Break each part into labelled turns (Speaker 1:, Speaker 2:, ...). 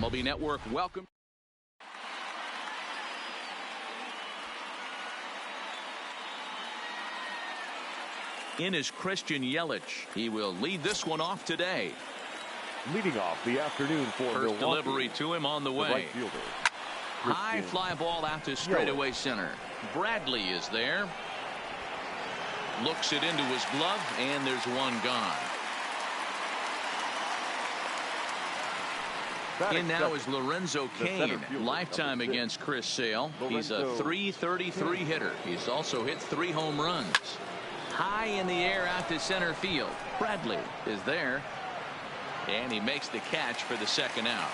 Speaker 1: MLB Network, welcome. In is Christian Yelich. He will lead this one off today.
Speaker 2: Leading off the afternoon for
Speaker 1: First
Speaker 2: Milwaukee,
Speaker 1: delivery to him on the way.
Speaker 2: right fielder,
Speaker 1: High fly ball out to straightaway center. Bradley is there. Looks it into his glove, and there's one gone. In now is Lorenzo Cain, lifetime against Chris Sale. He's a .333 hitter. He's also hit 3 home runs. High in the air out to center field. Bradley is there, and he makes the catch for the second out.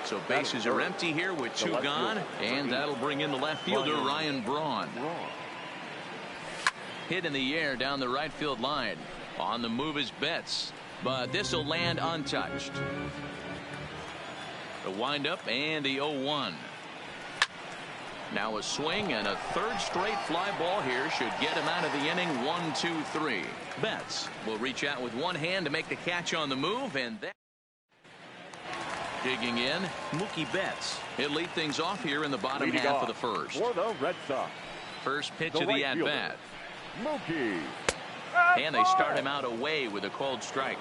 Speaker 1: So bases are empty here with 2 gone, and that'll bring in the left fielder, Ryan Braun. Hit in the air down the right field line. On the move is Betts, but this will land untouched. The windup and the 0-1. Now a swing and a 3rd straight fly ball here should get him out of the inning. 1-2-3. Betts will reach out with one hand to make the catch on the move, and that. Digging in, Mookie Betts. He'll lead things off here in the bottom half of the first.
Speaker 2: For the Red Sox.
Speaker 1: First pitch of the at-bat.
Speaker 2: Mookie.
Speaker 1: And they start him out away with a cold strike.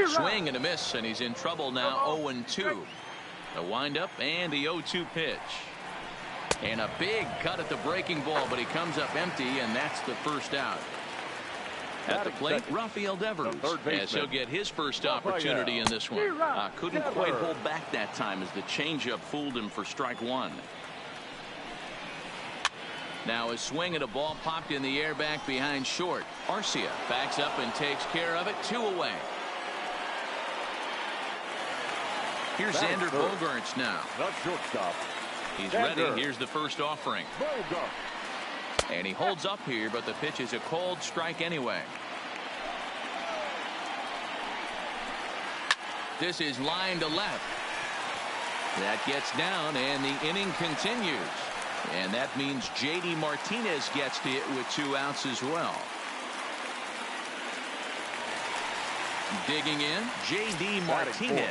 Speaker 1: Swing and a miss, and he's in trouble now. 0-2. A windup and the 0-2 pitch. And a big cut at the breaking ball, but he comes up empty, and that's the first out. At the plate, Rafael Devers, as he'll get his first opportunity in this one. Couldn't quite hold back that time as the changeup fooled him for strike 1. Now a swing and a ball popped in the air back behind short. Arcia backs up and takes care of it. 2 away. Here's Xander Bogaerts now. He's ready. Here's the first offering. And he holds up here, but the pitch is a cold strike anyway. This is line to left. That gets down, and the inning continues. And that means J.D. Martinez gets to it with 2 outs as well. Digging in, J.D. Martinez.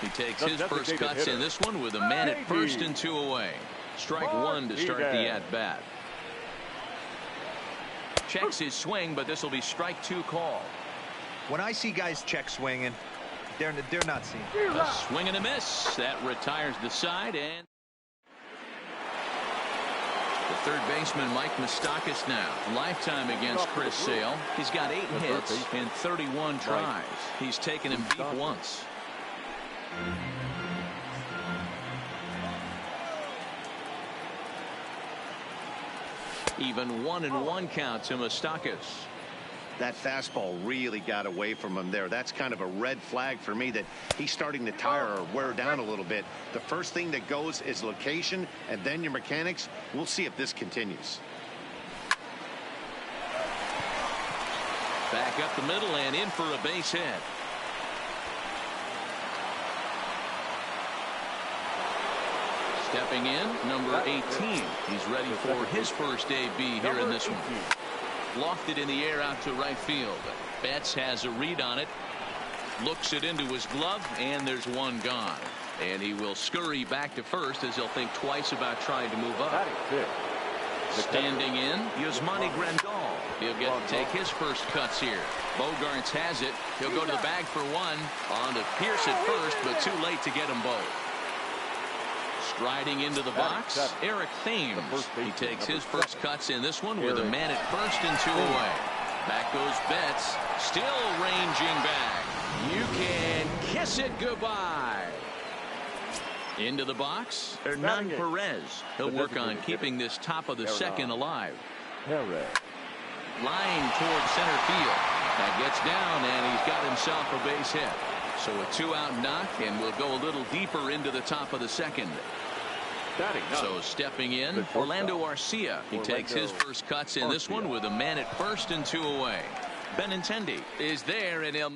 Speaker 1: He takes his first cuts in this one with a man at first and 2 away. Strike 1 to start the at-bat. Checks his swing, but this will be strike 2 call.
Speaker 3: When I see guys check swinging, they're not seeing.
Speaker 1: A swing and a miss. That retires the side, and the third baseman, Mike Moustakas, now lifetime against Chris Sale. He's got 8 hits in 31 tries. He's taken him deep once. Even 1-1 count to Moustakas.
Speaker 4: That fastball really got away from him there. That's kind of a red flag for me that he's starting to tire or wear down a little bit. The first thing that goes is location and then your mechanics. We'll see if this continues.
Speaker 1: Back up the middle and in for a base hit. Stepping in, number 18. He's ready for his first AB here in this one. Lofted in the air out to right field. Betts has a read on it. Looks it into his glove, and there's one gone. And he will scurry back to first as he'll think twice about trying to move up. Standing in, Yasmani Grandal. He'll get to take his first cuts here. Bogaerts has it. He'll go to the bag for one. On to Pierce at first, but too late to get them both. Striding into the box, Eric Thames. He takes his first cuts in this one with a man at first and 2 away. Back goes Betts, still ranging back. You can kiss it goodbye. Into the box, Hernan Perez. He'll work on keeping this top of the second alive. Line towards center field. That gets down, and he's got himself a base hit. So a 2-out knock, and we'll go a little deeper into the top of the second. So stepping in, Orlando Arcia. He takes his first cuts in this one with a man at first and 2 away. Benintendi is there, and he'll.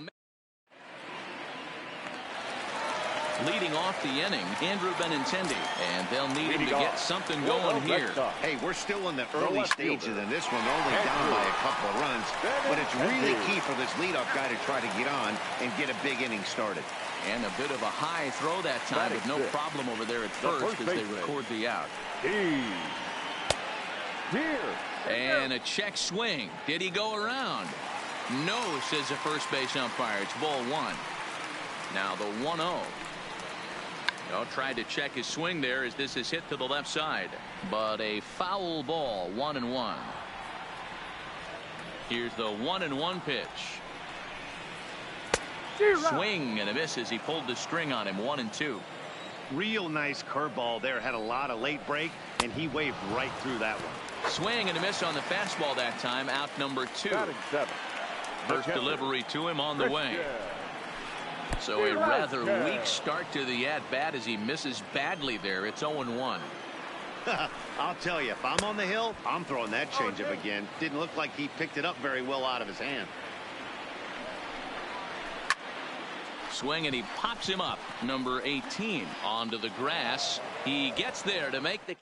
Speaker 1: Leading off the inning, Andrew Benintendi, and they'll need him to get something going here.
Speaker 4: Hey, we're still in the early stages in this one. They're only down by a couple of runs, but it's really key for this leadoff guy to try to get on and get a big inning started.
Speaker 1: And a bit of a high throw that time, but no problem over there at first as they record the out. And a check swing. Did he go around? No, says the first base umpire. It's ball one. Now the 1-0. Tried to check his swing there as this is hit to the left side, but a foul ball. 1-1. Here's the 1-1 pitch. Swing and a miss as he pulled the string on him. 1-2.
Speaker 4: Real nice curveball there. Had a lot of late break, and he waved right through that one.
Speaker 1: Swing and a miss on the fastball that time. Out number 2. First delivery to him on the way. So a rather weak start to the at-bat as he misses badly there. It's 0-1.
Speaker 4: I'll tell you, if I'm on the hill, I'm throwing that changeup again. Didn't look like he picked it up very well out of his hand.
Speaker 1: Swing and he pops him up. Number 18 onto the grass. He gets there to make the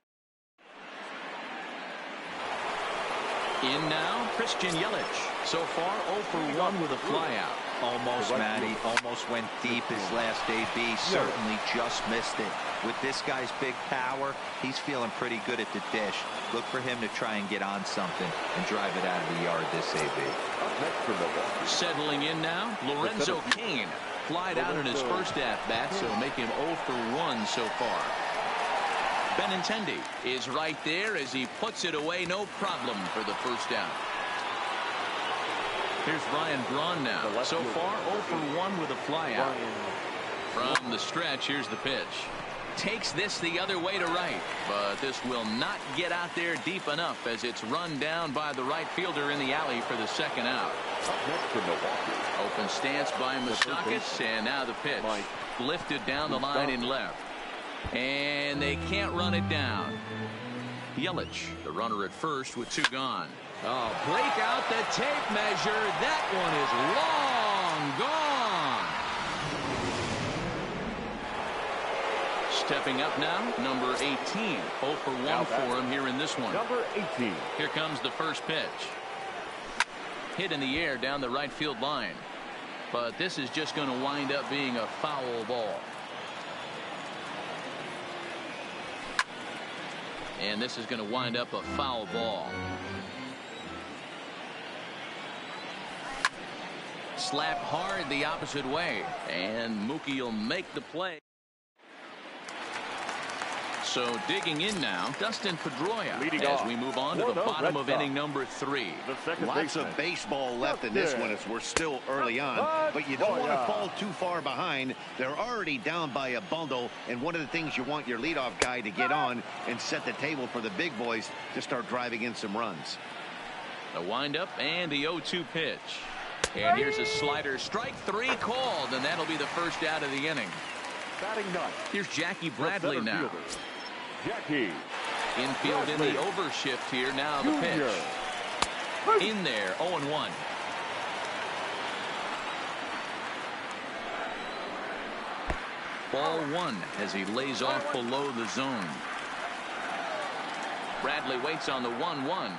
Speaker 1: in now. Christian Yelich. So far 0 for 1 with a flyout.
Speaker 3: Almost, Matty. Almost went deep his last AB. Certainly just missed it. With this guy's big power, he's feeling pretty good at the dish. Look for him to try and get on something and drive it out of the yard this AB.
Speaker 1: Settling in now, Lorenzo Cain. Flied out in his first at-bat, so make him 0 for 1 so far. Benintendi is right there as he puts it away. No problem for the first out. Here's Ryan Braun now. So far 0 for 1 with a flyout. From the stretch, here's the pitch. Takes this the other way to right, but this will not get out there deep enough as it's run down by the right fielder in the alley for the second out. Open stance by Moustakas, and now the pitch. Lifted down the line in left. And they can't run it down. Yelich, the runner at first with 2 gone. Oh, break out the tape measure. That one is long gone. Stepping up now, number 18. 0 for 1 for him here in this one.
Speaker 2: Number 18.
Speaker 1: Here comes the first pitch. Hit in the air down the right field line. But this is just going to wind up being a foul ball. And this is going to wind up a foul ball. Slapped hard the opposite way. And Mookie will make the play. So digging in now, Dustin Pedroia as we move on to the bottom of inning number 3.
Speaker 4: Lots of baseball left in this one as we're still early on, but you don't want to fall too far behind. They're already down by a bundle, and one of the things you want your leadoff guy to get on and set the table for the big boys to start driving in some runs.
Speaker 1: The windup and the 0-2 pitch. And here's a slider. Strike 3 called, and that'll be the first out of the inning. Here's Jackie Bradley now. Infield in the overshift here. Now the pitch. In there, 0-1. Ball 1 as he lays off below the zone. Bradley waits on the 1-1.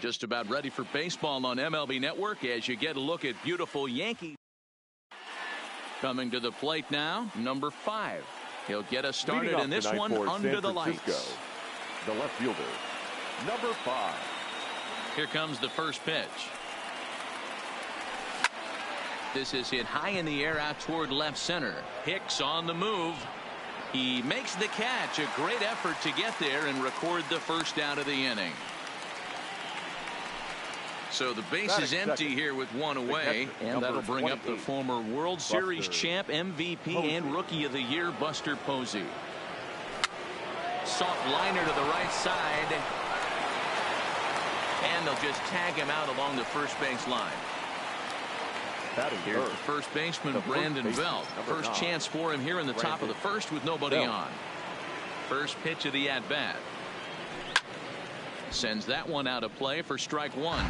Speaker 1: Just about ready for baseball on MLB Network as you get a look at beautiful Yankees. Coming to the plate now, number 5. He'll get us started in this one under the lights.
Speaker 2: The left fielder, number 5.
Speaker 1: Here comes the first pitch. This is hit high in the air out toward left center. Hicks on the move. He makes the catch. A great effort to get there and record the first out of the inning. So the base is empty here with one away, and that'll bring up the former World Series champ, MVP, and Rookie of the Year, Buster Posey. Soft liner to the right side, and they'll just tag him out along the first base line. Here's the first baseman, Brandon Belt. First chance for him here in the top of the first with nobody on. First pitch of the at-bat. Sends that one out of play for strike 1.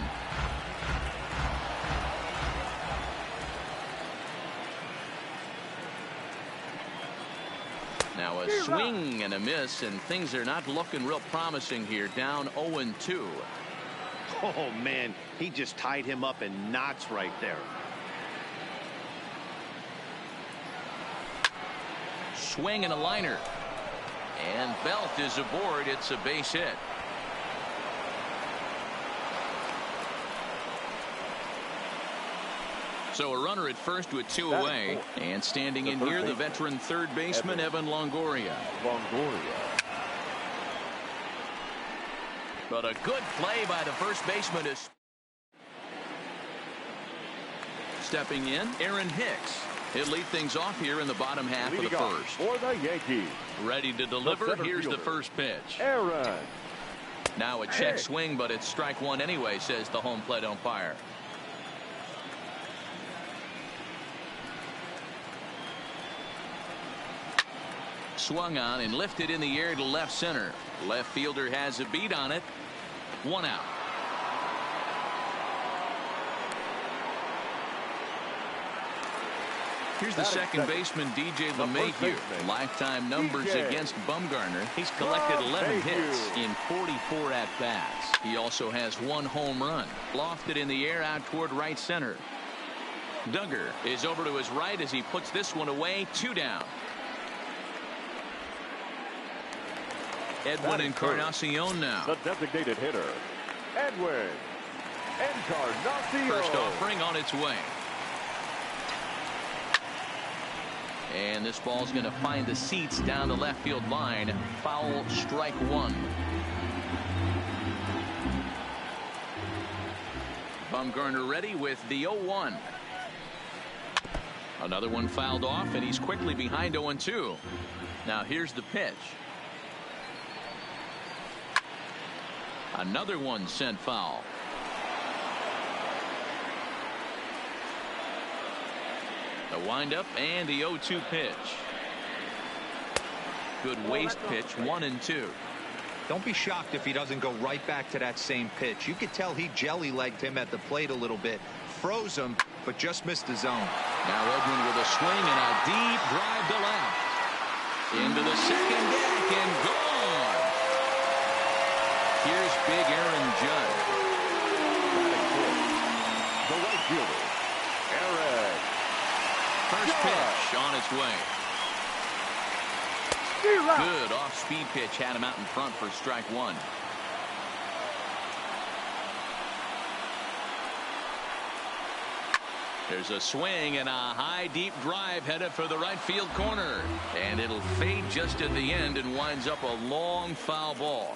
Speaker 1: Now a swing and a miss, and things are not looking real promising here. Down 0-2.
Speaker 4: Oh, man, he just tied him up in knots right there.
Speaker 1: Swing and a liner. And Belt is aboard. It's a base hit. So a runner at first with 2 away. And standing in here, the veteran third baseman, Evan Longoria. But a good play by the first baseman is stepping in, Aaron Hicks. He'll lead things off here in the bottom half of the first.
Speaker 2: For the Yankees.
Speaker 1: Ready to deliver. Here's the first pitch.
Speaker 2: Aaron.
Speaker 1: Now a check swing, but it's strike 1 anyway, says the home plate umpire. Swung on and lifted in the air to left center. Left fielder has a beat on it. 1 out. Here's the second baseman, DJ LeMahieu. Lifetime numbers against Bumgarner. He's collected 11 hits in 44 at-bats. He also has 1 home run. Lofted in the air out toward right center. Duggar is over to his right as he puts this one away. 2 down. Edwin Encarnacion now.
Speaker 2: The designated hitter, Edwin Encarnacion.
Speaker 1: First offering on its way. And this ball's going to find the seats down the left field line. Foul, strike 1. Bumgarner ready with the 0-1. Another one fouled off, and he's quickly behind 0-2. Now here's the pitch. Another one sent foul. The windup and the 0-2 pitch. Good waste pitch, 1-2.
Speaker 3: Don't be shocked if he doesn't go right back to that same pitch. You could tell he jelly-legged him at the plate a little bit. Froze him, but just missed the zone.
Speaker 1: Now Edwin with a swing and a deep drive to left. Into the second deck and gone. Here's big Aaron Judge.
Speaker 2: The right fielder, Aaron.
Speaker 1: First pitch on its way. Good off-speed pitch had him out in front for strike 1. There's a swing and a high deep drive headed for the right field corner, and it'll fade just at the end and winds up a long foul ball.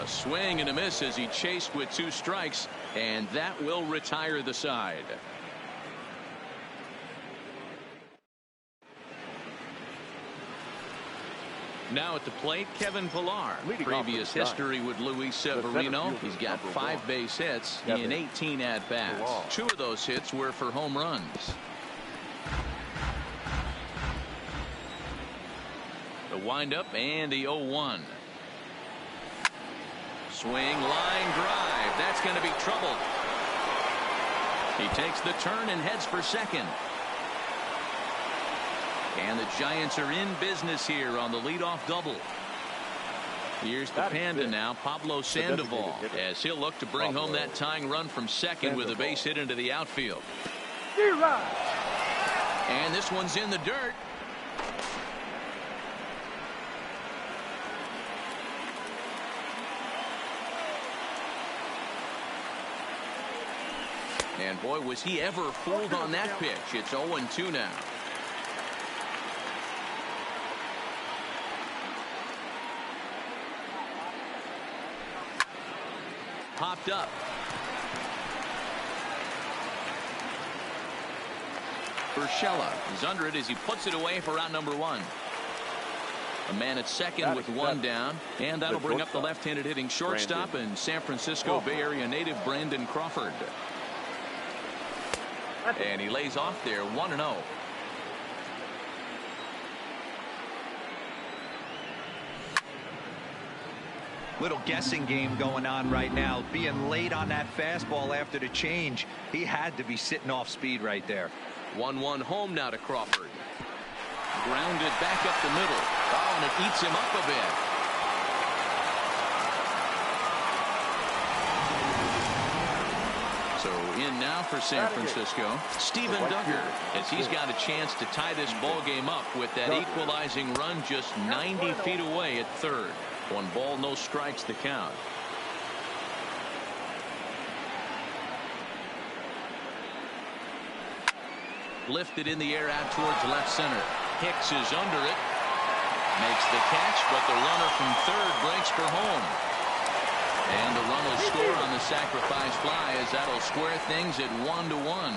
Speaker 1: A swing and a miss as he chased with 2 strikes, and that will retire the side. Now at the plate, Kevin Pillar. Previous history with Luis Severino. He's got 5 base hits in 18 at-bats. 2 of those hits were for home runs. The windup and the 0-1. Swing, line drive. That's going to be trouble. He takes the turn and heads for second. And the Giants are in business here on the leadoff double. Here's the Panda now, Pablo Sandoval, as he'll look to bring home that tying run from second with a base hit into the outfield. And this one's in the dirt. And boy, was he ever fooled on that pitch. It's 0-2 now. Popped up. Urshela is under it as he puts it away for out number 1. A man at second with 1 down, and that'll bring up the left-handed hitting shortstop and San Francisco Bay Area native Brandon Crawford. And he lays off there 1-0.
Speaker 3: Little guessing game going on right now. Being late on that fastball after the change, he had to be sitting off speed right there.
Speaker 1: 1-1 home now to Crawford. Grounded back up the middle. Oh, and it eats him up a bit. So in now for San Francisco, Steven Duggar, as he's got a chance to tie this ball game up with that equalizing run just 90 feet away at third. 1 ball, no strikes to count. Lifted in the air out towards left center. Hicks is under it. Makes the catch, but the runner from third breaks for home. And the run will score on the sacrifice fly as that'll square things at 1-1.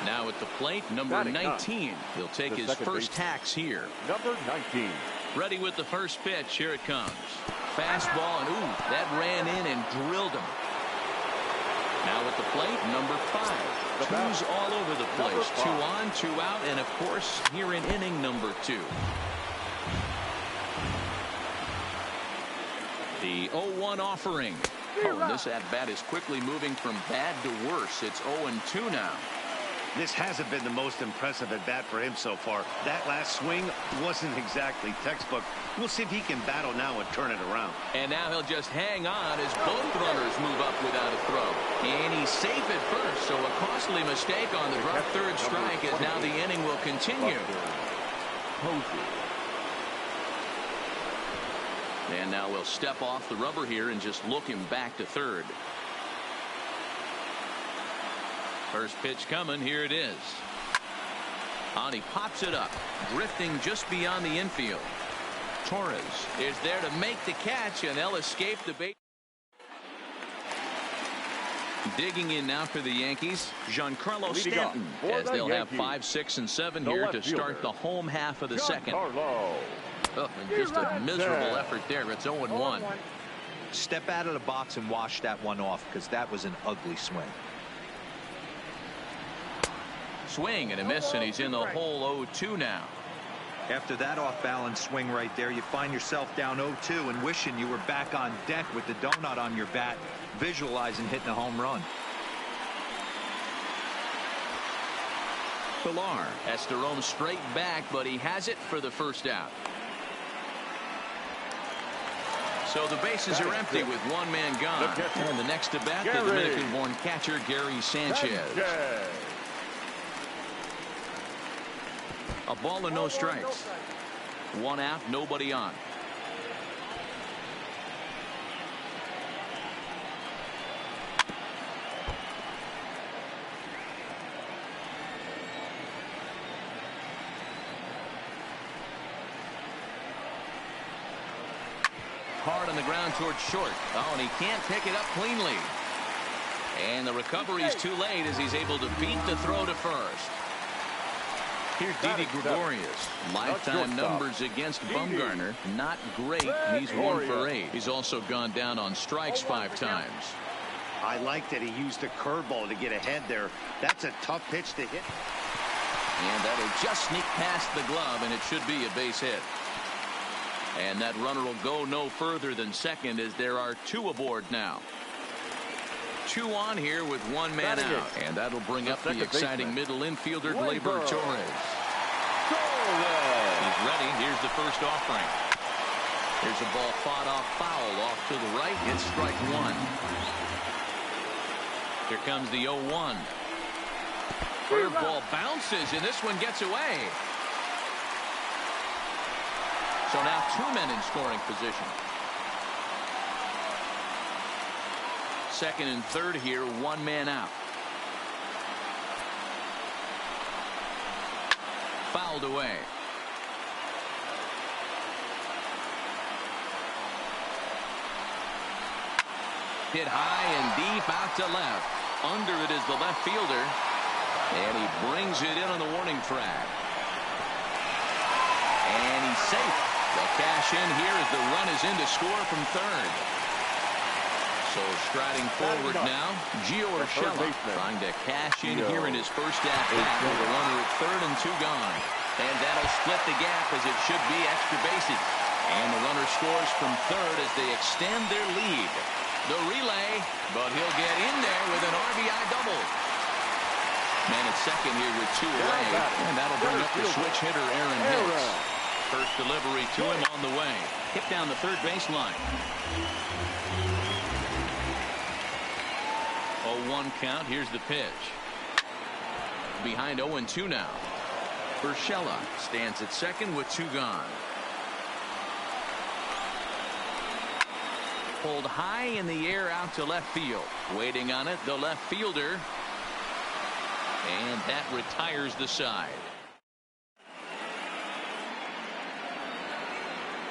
Speaker 1: Now at the plate, number 19. He'll take his first hacks here.
Speaker 2: Number 19.
Speaker 1: Ready with the first pitch. Here it comes. Fastball, and ooh, that ran in and drilled him. Now at the plate, number 5. Two's all over the place. 2 on, 2 out, and of course, here in inning number 2. The 0-1 offering. Oh, and this at-bat is quickly moving from bad to worse. It's 0-2 now.
Speaker 4: This hasn't been the most impressive at bat for him so far. That last swing wasn't exactly textbook. We'll see if he can battle now and turn it around.
Speaker 1: And now he'll just hang on as both runners move up without a throw. And he's safe at first, so a costly mistake on the drop third strike as now the inning will continue. And now we'll step off the rubber here and just look him back to third. First pitch coming. Here it is. And he pops it up, drifting just beyond the infield. Torres is there to make the catch, and they'll escape the bait. Digging in now for the Yankees, Giancarlo Stanton, as they'll have 5, 6, and 7 here to start the home half of the second. Oh, and just a miserable effort there. It's 0-1.
Speaker 3: Step out of the box and wash that one off, because that was an ugly swing.
Speaker 1: Swing and a miss, and he's in the hole 0-2 now.
Speaker 3: After that off-balance swing right there, you find yourself down 0-2 and wishing you were back on deck with the donut on your bat, visualizing hitting a home run.
Speaker 1: Pilar has to roam straight back, but he has it for the first out. So the bases are empty with 1 man gone. And the next to bat, the Dominican-born catcher Gary Sanchez. A ball and no strikes. 1 out, nobody on. Hard on the ground towards short. Oh, and he can't pick it up cleanly. And the recovery's too late as he's able to beat the throw to first. Here's Didi Gregorius. Lifetime numbers against Bumgarner. Not great. He's 1 for 8. He's also gone down on strikes 5 times.
Speaker 4: I like that he used a curveball to get ahead there. That's a tough pitch to hit.
Speaker 1: And that'll just sneak past the glove, and it should be a base hit. And that runner will go no further than second as there are 2 aboard now. 2 on here with 1 man out. And that'll bring up the exciting middle infielder, Gleyber Torres. He's ready. Here's the first offering. Here's a ball fought off foul off to the right. It's strike one. Here comes the 0-1. Curveball bounces, and this one gets away. So now two men in scoring position. Second and third here, one man out. Fouled away. Hit high and deep out to left. Under it is the left fielder. And he brings it in on the warning track. And he's safe. They'll cash in here as the run is in to score from third. So striding forward now, Gio Urshela trying to cash in here in his first at-bat with a runner at third and two gone. And that'll split the gap as it should be extra bases. And the runner scores from third as they extend their lead. The relay, but he'll get in there with an RBI double. Man at second here with two away, and that'll bring up the switch hitter Aaron Hicks. First delivery to him on the way. Hit down the third baseline. 0-1 count. Here's the pitch. Behind 0-2 now. Urshela stands at second with two gone. Pulled high in the air out to left field. Waiting on it, the left fielder. And that retires the side.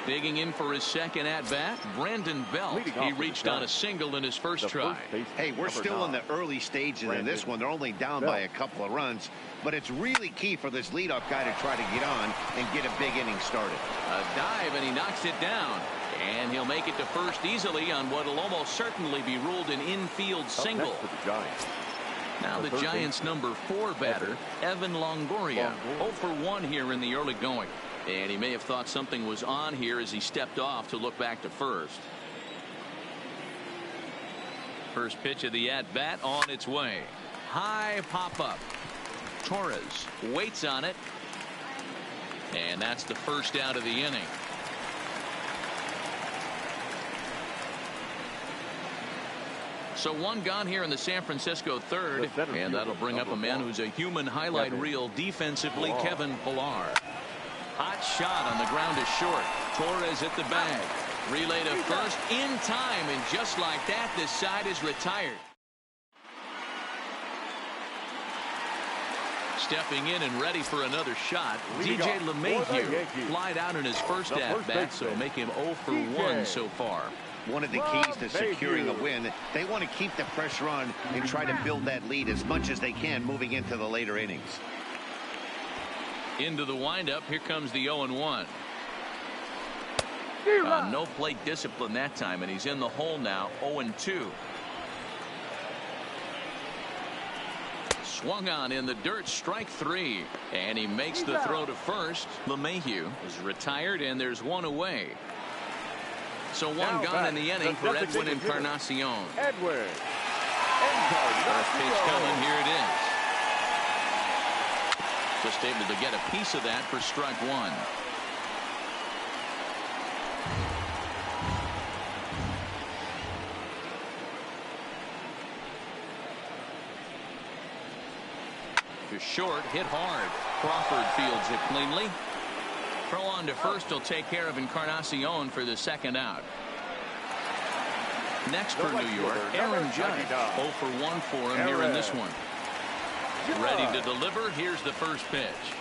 Speaker 1: Digging in for his second at-bat, Brandon Belt. He reached on a single in his first try.
Speaker 4: Hey, we're still in the early stages in this one. They're only down by a couple of runs, but it's really key for this leadoff guy to try to get on and get a big inning started.
Speaker 1: A dive, and he knocks it down. And he'll make it to first easily on what will almost certainly be ruled an infield single. Now the Giants' number 4 batter, Evan Longoria. 0 for 1 here in the early going. And he may have thought something was on here as he stepped off to look back to first. First pitch of the at-bat on its way. High pop-up. Torres waits on it. And that's the first out of the inning. So one gone here in the San Francisco third, and that'll bring up a man who's a human highlight reel defensively, Kevin Pillar. Hot shot on the ground is short. Torres at the bag. Relay to first in time, and just like that, this side is retired. Stepping in and ready for another shot, DJ LeMahieu flied out in his first at-bat, so make him 0 for 1 so far.
Speaker 4: One of the keys to securing a win, they want to keep the pressure on and try to build that lead as much as they can moving into the later innings.
Speaker 1: Into the windup, here comes the 0-1. No plate discipline that time, and he's in the hole now, 0-2. Swung on in the dirt, strike 3, and he makes the throw to first. LeMahieu is retired, and there's one away. So one gone in the inning for Edwin Encarnacion. First pitch coming, here it is. Just able to get a piece of that for strike 1. To short, hit hard. Crawford fields it cleanly. Throw on to first will take care of Encarnacion for the second out. Next for New York, Aaron Judge. 0 for 1 for him here in this one. Ready to deliver. Here's the first pitch.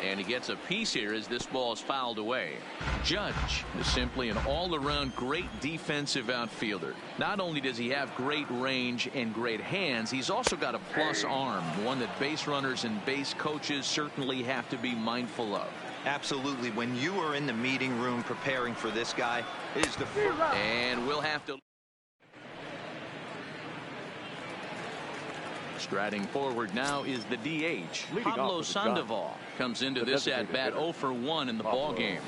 Speaker 1: And he gets a piece here as this ball is fouled away. Judge is simply an all-around great defensive outfielder. Not only does he have great range and great hands, he's also got a plus arm, one that base runners and base coaches certainly have to be mindful of.
Speaker 3: Absolutely. When you are in the meeting room preparing for this guy, it is the
Speaker 1: and we'll have to. Striding forward now is the DH. Pablo Sandoval comes into this at-bat 0 for 1 in the ball game.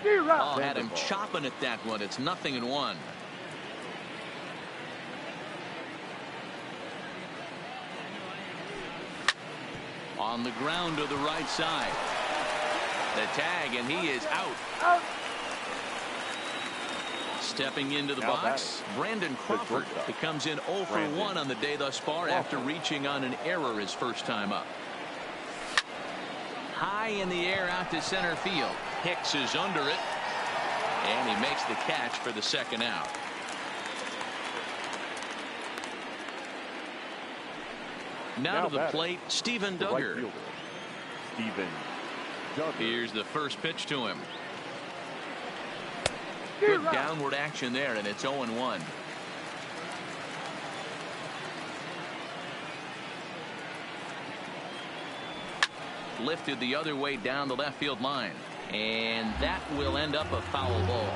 Speaker 1: Oh, had him chopping at that one. It's 0-1. On the ground to the right side. The tag, and he is out. Stepping into the box, Brandon Crawford. He comes in 0 for 1 on the day thus far after reaching on an error his first time up. High in the air out to center field. Hicks is under it, and he makes the catch for the second out. Now to the plate, Steven Duggar.
Speaker 2: Right Steven Duggar.
Speaker 1: Here's the first pitch to him. Good downward action there, and it's 0-1. Lifted the other way down the left field line, and that will end up a foul ball.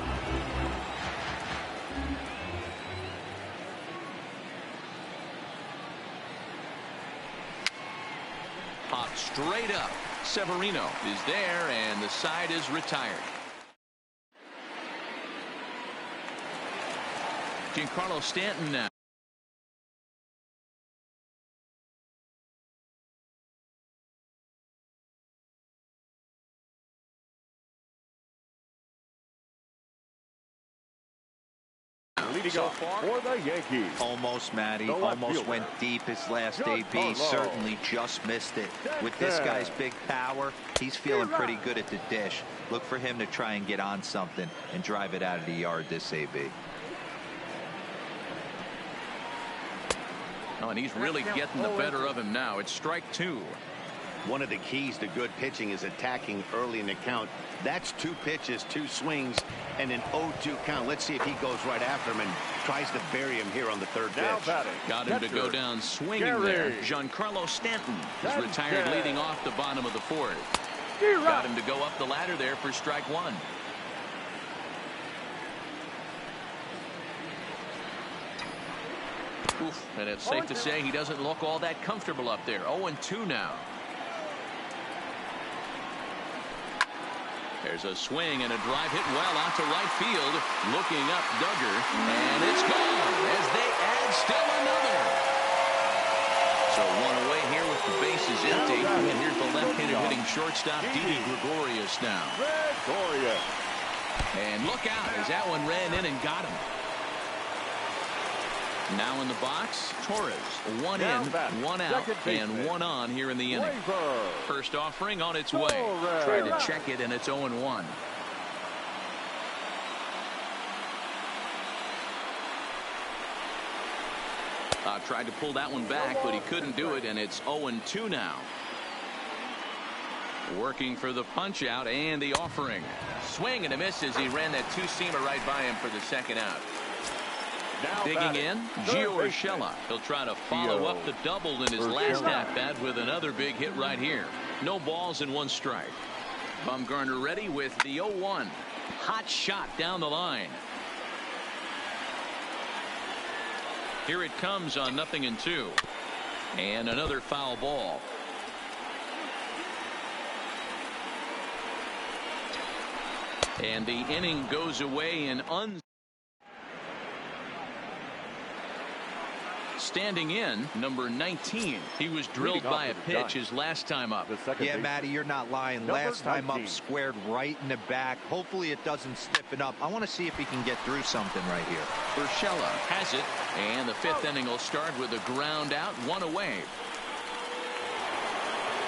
Speaker 1: Popped straight up. Severino is there, and the side is retired. Giancarlo Stanton now.
Speaker 2: Leading off for the Yankees.
Speaker 3: Almost, Matty. Almost went deep his last AB. Certainly just missed it. With this guy's big power, he's feeling pretty good at the dish. Look for him to try and get on something and drive it out of the yard this AB.
Speaker 1: Oh, and he's really getting the better of him now. It's strike 2.
Speaker 4: One of the keys to good pitching is attacking early in the count. That's 2 pitches, 2 swings, and an 0-2 count. Let's see if he goes right after him and tries to bury him here on the third pitch.
Speaker 1: Got him to go down swinging there. Giancarlo Stanton is retired leading off the bottom of the 4th. Got him to go up the ladder there for strike 1. Oof, and it's safe to say he doesn't look all that comfortable up there. 0-2 now. There's a swing and a drive hit well out to right field. Looking up Duggar, and it's gone as they add still another. So 1 away here with the bases empty. And here's the left-handed hitting shortstop Didi Gregorius now. And look out as that one ran in and got him. Now in the box, Torres. 1 in, 1 out, and 1 on here in the inning. First offering on its way. Tried to check it, and it's 0-1. Tried to pull that one back, but he couldn't do it, and it's 0-2 now. Working for the punch out and the offering. Swing and a miss as he ran that 2-seamer right by him for the second out. Digging in, Gio Urshela. He'll try to follow up the double in his last at-bat with another big hit right here. No balls and 1 strike. Bumgarner ready with the 0-1. Hot shot down the line. Here it comes on 0-2. And another foul ball. And the inning goes away in Standing in, number 19. He was drilled by a pitch his last time up.
Speaker 3: Yeah, Matty, you're not lying. Last time up, squared right in the back. Hopefully it doesn't stiffen up. I want to see if he can get through something right here.
Speaker 1: Urshela has it, and the 5th inning will start with a ground out, 1 away.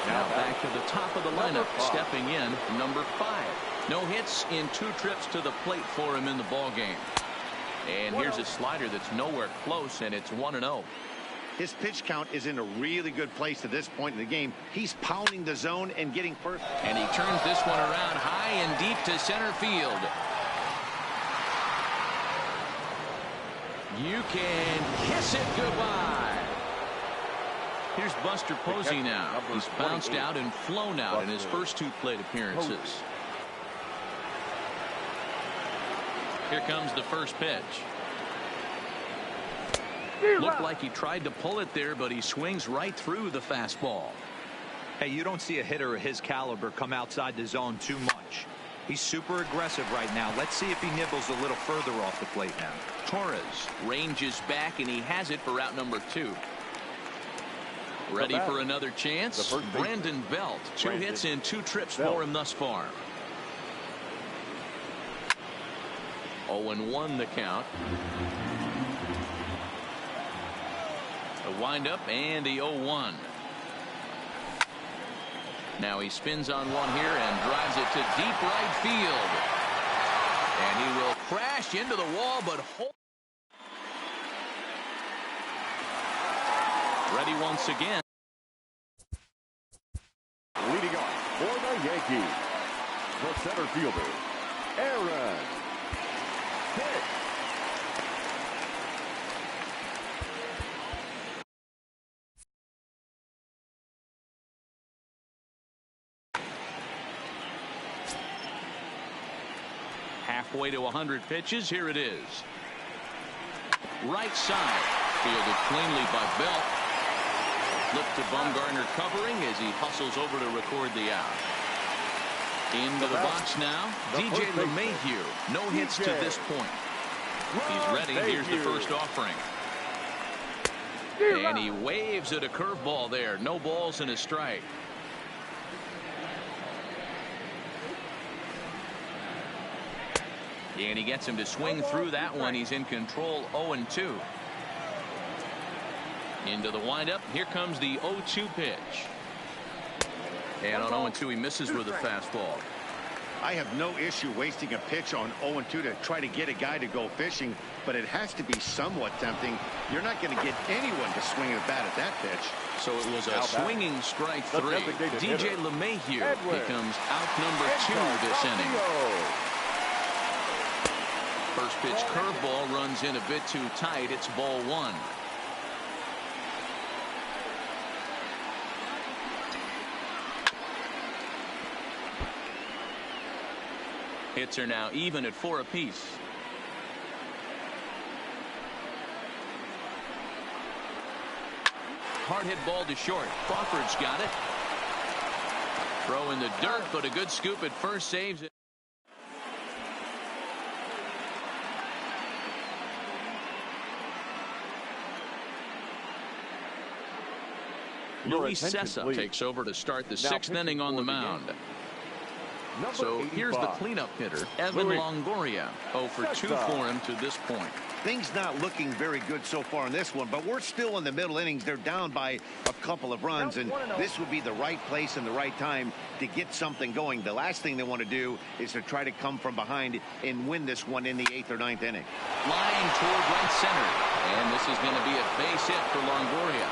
Speaker 1: Now back to the top of the lineup, stepping in, number 5. No hits in 2 trips to the plate for him in the ballgame. And here's a slider that's nowhere close, and it's 1-0.
Speaker 4: His pitch count is in a really good place at this point in the game. He's pounding the zone and getting first.
Speaker 1: And he turns this one around high and deep to center field. You can kiss it goodbye. Here's Buster Posey now. He's bounced out and flown out in his first 2 plate appearances. Here comes the first pitch. Looked like he tried to pull it there, but he swings right through the fastball.
Speaker 3: Hey, you don't see a hitter of his caliber come outside the zone too much. He's super aggressive right now. Let's see if he nibbles a little further off the plate now.
Speaker 1: Torres ranges back, and he has it for out number 2. Ready for another chance? Brandon Belt. 2 hits in 2 trips for him thus far. 0-1 the count. The windup and the 0-1. Now he spins on one here and drives it to deep right field. And he will crash into the wall, but hold. Ready once again.
Speaker 2: Leading off for the Yankees, the center fielder, Aaron Hicks.
Speaker 1: Halfway to 100 pitches. Here it is. Right side. Fielded cleanly by Belt. Flip to Bumgarner covering as he hustles over to record the out. Into the box now. DJ LeMahieu. No hits to this point. He's ready. Here's the first offering. And he waves at a curveball there. No balls and a strike. And he gets him to swing through that one. He's in control. 0-2. Into the windup. Here comes the 0-2 pitch. And on 0-2 he misses with a fastball.
Speaker 4: I have no issue wasting a pitch on 0-2 to try to get a guy to go fishing, but it has to be somewhat tempting. You're not going to get anyone to swing a bat at that pitch.
Speaker 1: So it was a swinging strike 3. DJ LeMahieu becomes out number 2 this inning. First pitch curveball runs in a bit too tight. It's ball 1. Hits are now even at 4 apiece. Hard hit ball to short. Crawford's got it. Throw in the dirt, but a good scoop at first saves it. Luis Cessa takes over to start the 6th inning on the mound. So here's the cleanup hitter, Evan Longoria. 0 for 2 for him to this point.
Speaker 4: Things not looking very good so far in this one, but we're still in the middle innings. They're down by a couple of runs, and this would be the right place and the right time to get something going. The last thing they want to do is to try to come from behind and win this one in the 8th or 9th inning.
Speaker 1: Line toward right center, and this is going to be a base hit for Longoria.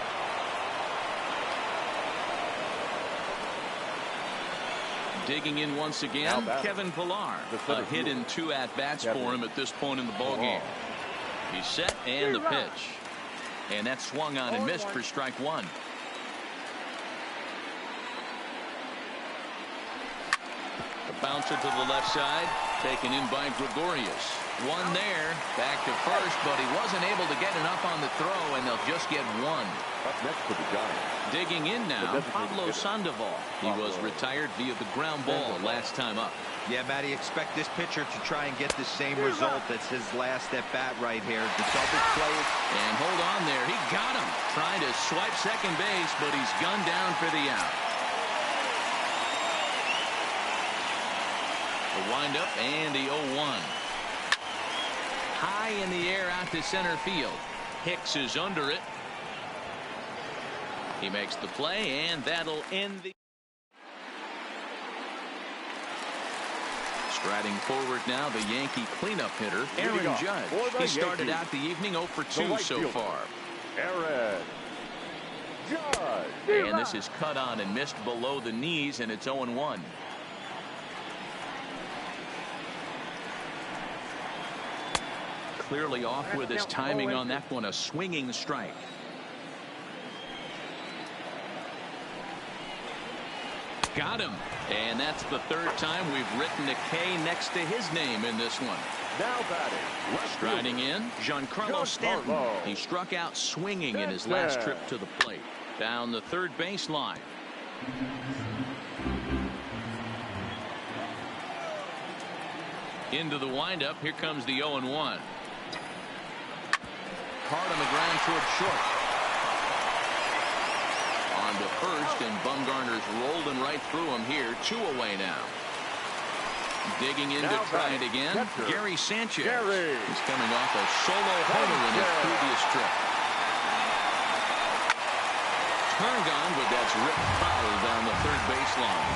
Speaker 1: Digging in once again, Kevin Pillar. A hit in 2 at-bats for him at this point in the ballgame. He's set, and the pitch. And that's swung on and missed for strike 1. The bouncer to the left side, taken in by Gregorius. One there, back to first, but he wasn't able to get enough on the throw, and they'll just get 1.
Speaker 2: Up next for the Giants.
Speaker 1: Digging in now, Pablo Sandoval. He was retired via the ground ball last time up.
Speaker 3: Yeah, Matty, expect this pitcher to try and get the same result. That's his last at bat right here. The double play.
Speaker 1: And hold on there. He got him. Trying to swipe second base, but he's gunned down for the out. The windup and the 0-1. High in the air out to center field. Hicks is under it. He makes the play, and that'll end the. Striding forward now, the Yankee cleanup hitter, Aaron Judge. He started out the evening 0 for 2 so far.
Speaker 2: Aaron Judge.
Speaker 1: And this is cut on and missed below the knees, and it's 0-1. Clearly off with his timing on that one, a swinging strike. Got him. And that's the 3rd time we've written a K next to his name in this one.
Speaker 2: Now batting.
Speaker 1: Striding in, Giancarlo Stanton. He struck out swinging in his last trip to the plate. Down the 3rd baseline. Into the windup. Here comes the 0-1. Hard on the ground toward short. On to first, and Bumgarner's rolling right through him here. 2 away now. Digging in to try it again. Gary Sanchez. He's coming off a solo homer in his previous trip. Turned on, but that's ripped foul down the third baseline.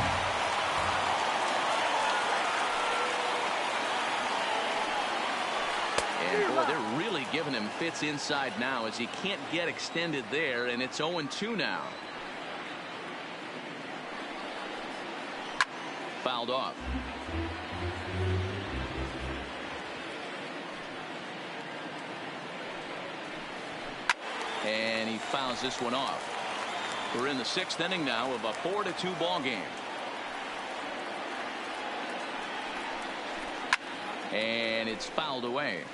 Speaker 1: And boy, they're really giving him fits inside now as he can't get extended there, and it's 0-2 now. Fouled off. And he fouls this one off. We're in the 6th inning now of a 4-2 ball game. And it's fouled away.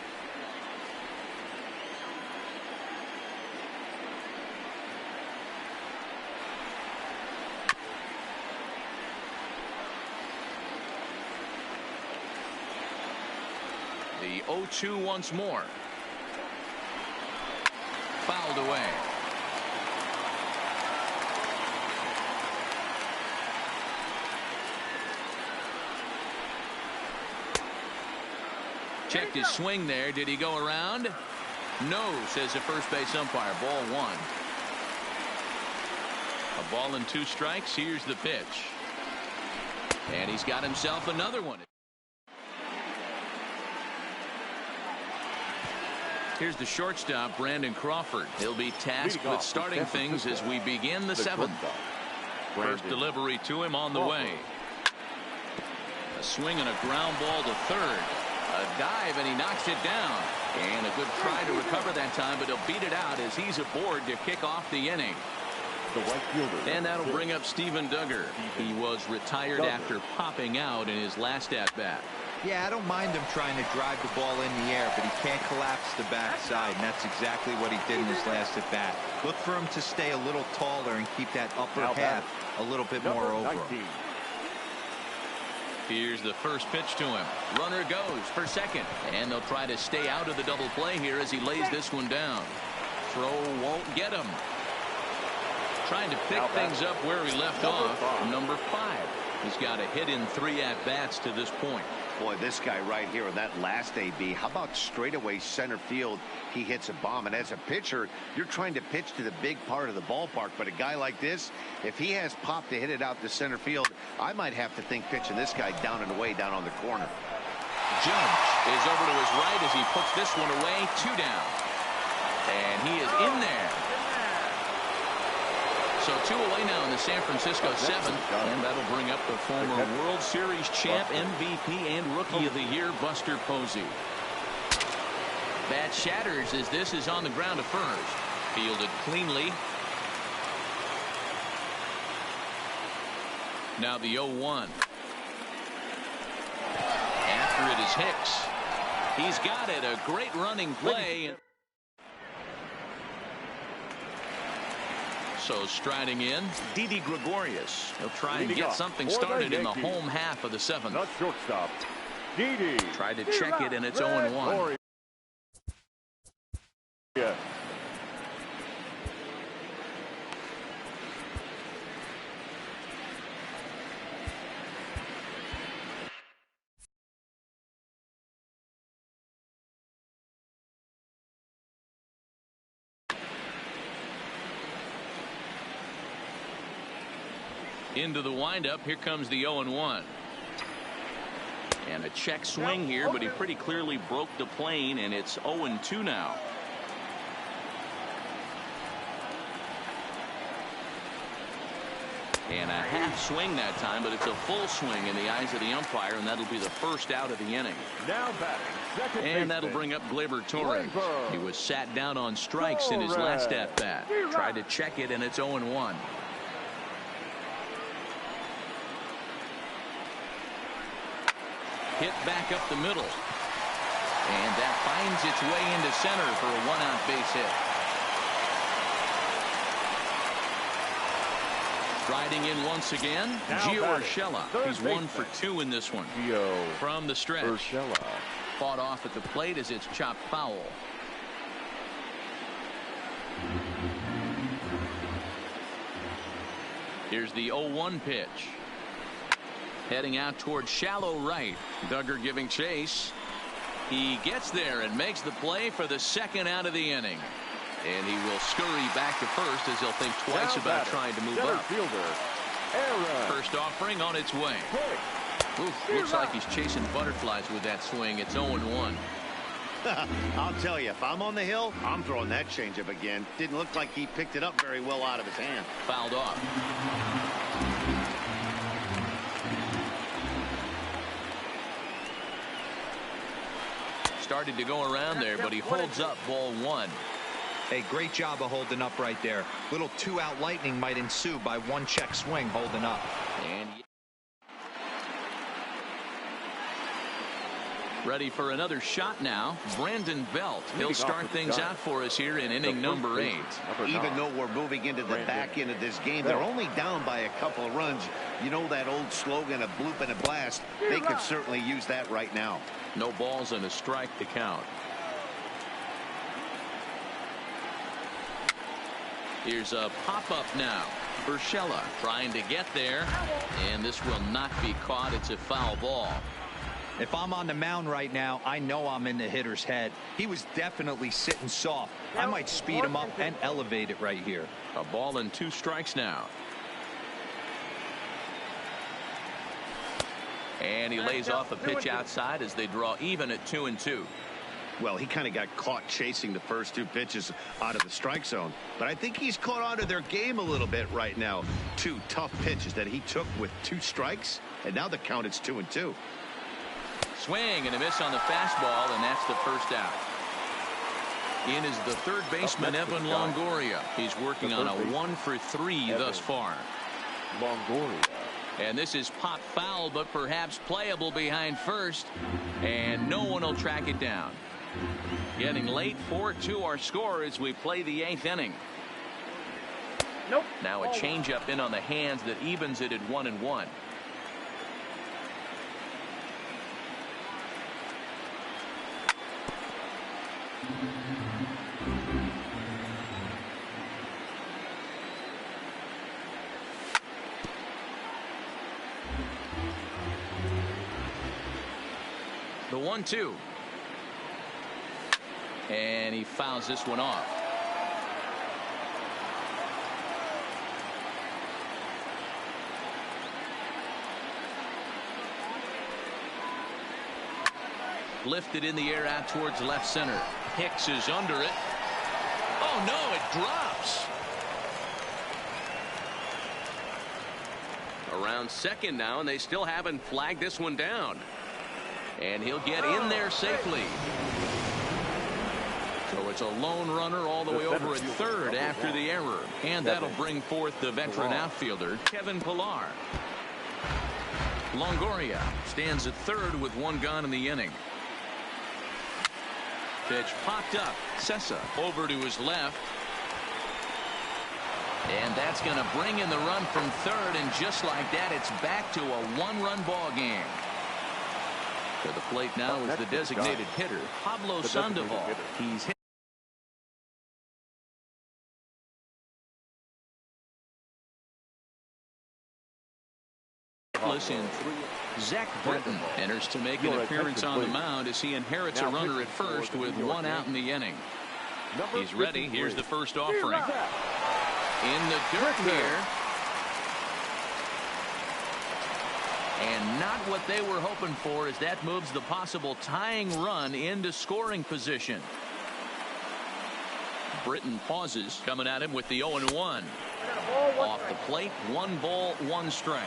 Speaker 1: The 0-2 once more. Fouled away. Checked his swing there. Did he go around? No, says the first base umpire. Ball 1. A ball and 2 strikes. Here's the pitch. And he's got himself another one. Here's the shortstop, Brandon Crawford. He'll be tasked with starting things as we begin the 7th. First delivery to him on the way. A swing and a ground ball to third. A dive, and he knocks it down. And a good try to recover that time, but he'll beat it out as he's aboard to kick off the inning. And that'll bring up Steven Duggar. He was retired after popping out in his last at-bat.
Speaker 3: Yeah, I don't mind him trying to drive the ball in the air, but he can't collapse the backside, and that's exactly what he did in his last at-bat. Look for him to stay a little taller and keep that upper half a little bit more over him.
Speaker 1: Here's the first pitch to him. Runner goes for second, and they'll try to stay out of the double play here as he lays this one down. Throw won't get him. Trying to pick things up where he left off. Number 5. He's got a hit in 3 at-bats to this point.
Speaker 4: Boy, this guy right here in that last AB, how about straightaway center field? He hits a bomb, and as a pitcher, you're trying to pitch to the big part of the ballpark, but a guy like this, if he has pop to hit it out to center field, I might have to think pitching this guy down and away down on the corner.
Speaker 1: Judge is over to his right as he puts this one away. 2 down, and he is in there. So 2 away now in the San Francisco 7th, and that'll bring up the former World Series champ, MVP, and Rookie of the Year, Buster Posey. Bat shatters as this is on the ground to first. Fielded cleanly. Now the 0-1. After it is Hicks. He's got it. A great running play. So striding in, Didi Gregorius. He'll try and get something started in the home half of the 7th.
Speaker 2: The shortstop, Didi.
Speaker 1: Tried to check it, and it's 0-1.
Speaker 2: Yeah.
Speaker 1: Into the windup. Here comes the 0-1. And a check swing here, but he pretty clearly broke the plane, and it's 0-2 now. And a half swing that time, but it's a full swing in the eyes of the umpire, and that'll be the first out of the inning.
Speaker 2: Now batting, second
Speaker 1: and that'll bring up Gleyber Torres. He was sat down on strikes in his last at-bat. Tried to check it, and it's 0-1. Hit back up the middle. And that finds its way into center for a 1-out base hit. Striding in once again, Gio Urshela. He's 1 for 2 in this one. From the stretch.
Speaker 2: Urshela.
Speaker 1: Fought off at the plate as it's chopped foul. Here's the 0-1 pitch. Heading out towards shallow right. Duggar giving chase. He gets there and makes the play for the second out of the inning. And he will scurry back to first as he'll think twice about trying to move up. First offering on its way. Oof, looks like he's chasing butterflies with that swing. It's 0-1.
Speaker 4: I'll tell you, if I'm on the hill, I'm throwing that changeup again. Didn't look like he picked it up very well out of his hand.
Speaker 1: Fouled off. Started to go around there, but he holds up ball 1.
Speaker 3: Hey, great job of holding up right there. Little 2-out lightning might ensue by one check swing holding up.
Speaker 1: And ready for another shot now. Brandon Belt. He'll start things out for us here in inning number 8.
Speaker 4: Even though we're moving into the back end of this game, they're only down by a couple of runs. You know that old slogan, a bloop and a blast. They could certainly use that right now.
Speaker 1: No balls and a strike to count. Here's a pop-up now. Urshela trying to get there, and this will not be caught. It's a foul ball.
Speaker 3: If I'm on the mound right now, I know I'm in the hitter's head. He was definitely sitting soft. I might speed him up and elevate it right here.
Speaker 1: A ball and 2 strikes now. And he lays off a pitch outside as they draw even at 2-2.
Speaker 4: Well, he kind of got caught chasing the first 2 pitches out of the strike zone. But I think he's caught on to their game a little bit right now. 2 tough pitches that he took with 2 strikes. And now the count is 2-2.
Speaker 1: Swing and a miss on the fastball, and that's the first out. In is the third baseman, Evan Longoria. He's working on a 1-for-3 thus far.
Speaker 2: Longoria.
Speaker 1: And this is pop foul, but perhaps playable behind first. And no one will track it down. Getting late, 4-2 our score as we play the 8th inning.
Speaker 5: Nope.
Speaker 1: Now a changeup in on the hands that evens it at 1-1. The 1-2. And he fouls this one off. Lifted in the air out towards left center. Hicks is under it. Oh no, it drops. Around second now, and they still haven't flagged this one down. And he'll get in there safely. So it's a lone runner all the way over at third after the error. And that'll bring forth the veteran outfielder, Kevin Pillar. Longoria stands at third with 1 gone in the inning. Pitch popped up. Sessa over to his left. And that's going to bring in the run from third. And just like that, it's back to a 1-run ball game. To the plate now is the designated hitter, Pablo Sandoval. He's hit. In 3. Zach Britton enters to make an appearance on the mound as he inherits a runner at first with 1 out in the inning. He's ready. Here's the first offering. In the dirt here. And not what they were hoping for, as that moves the possible tying run into scoring position. Britton pauses, coming at him with the 0-1. Off the plate, 1 ball, 1 strike.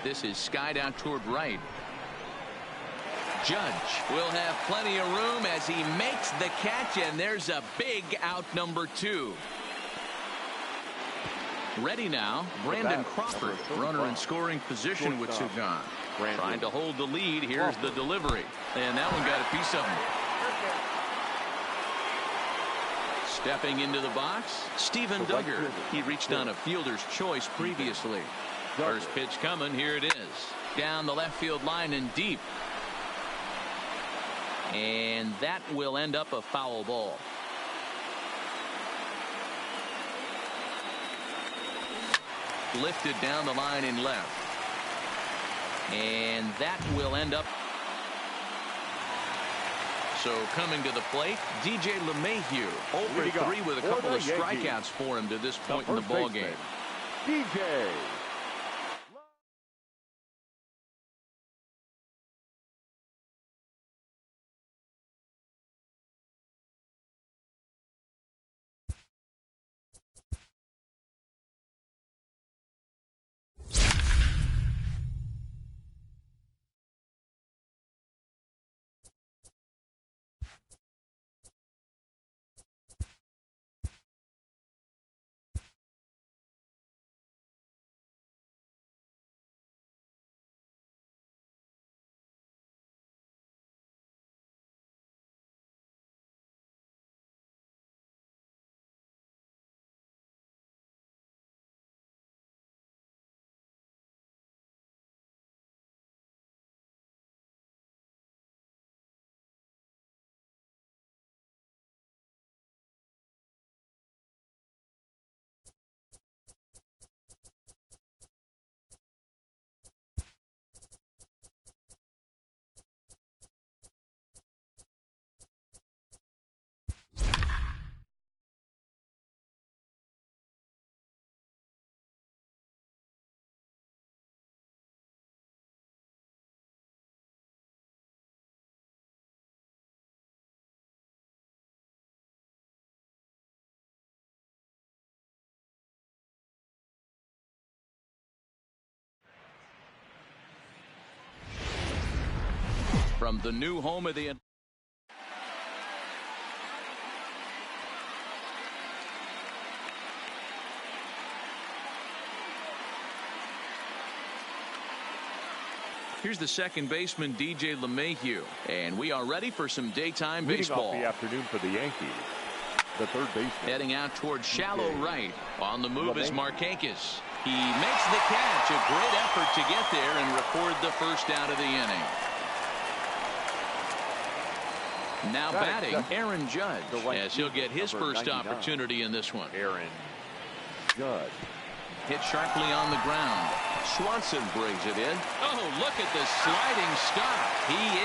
Speaker 1: This is skied out toward right. Judge will have plenty of room as he makes the catch, and there's a big out number 2. Ready now, Brandon Crawford, runner in scoring position with 2 gone. Trying to hold the lead. Here's the delivery, and that one got a piece of him. Stepping into the box, Steven Duggar. He reached on a fielder's choice previously. First pitch coming. Here it is. Down the left field line and deep. And that will end up a foul ball. lifted down the line in left. And that will end up. So coming to the plate, DJ LeMahieu, 0-for-3 with a couple of strikeouts for him to this point in the ballgame.
Speaker 2: DJ.
Speaker 1: From the new home of the Here's the second baseman, DJ LeMahieu, and we are ready for some daytime baseball.
Speaker 2: Leading off the afternoon for the Yankees, the third baseman.
Speaker 1: Heading out towards shallow right. On the move is Markakis. He makes the catch. A great effort to get there and record the first out of the inning. Now batting, Aaron Judge, as he'll get his first opportunity in this one.
Speaker 2: Aaron Judge.
Speaker 1: Hit sharply on the ground. Swanson brings it in. Oh, look at the sliding stop. He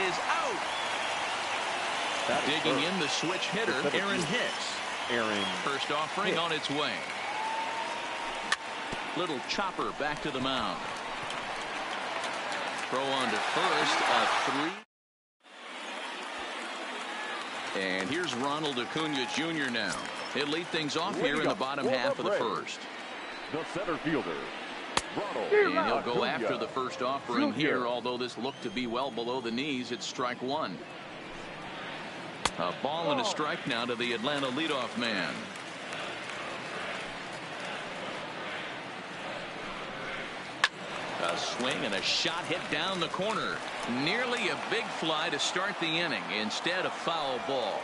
Speaker 1: is out. Digging in the switch hitter, Aaron Hicks. First offering on its way. Little chopper back to the mound. Throw on to first, a 3. And here's Ronald Acuna Jr. now. He'll lead things off here in the bottom half of the first.
Speaker 2: The center fielder, Ronald.
Speaker 1: And he'll go after the first offering here, although this looked to be well below the knees. It's strike one. A ball and a strike now to the Atlanta leadoff man. A swing and a shot hit down the corner. Nearly a big fly to start the inning. Instead, a foul ball.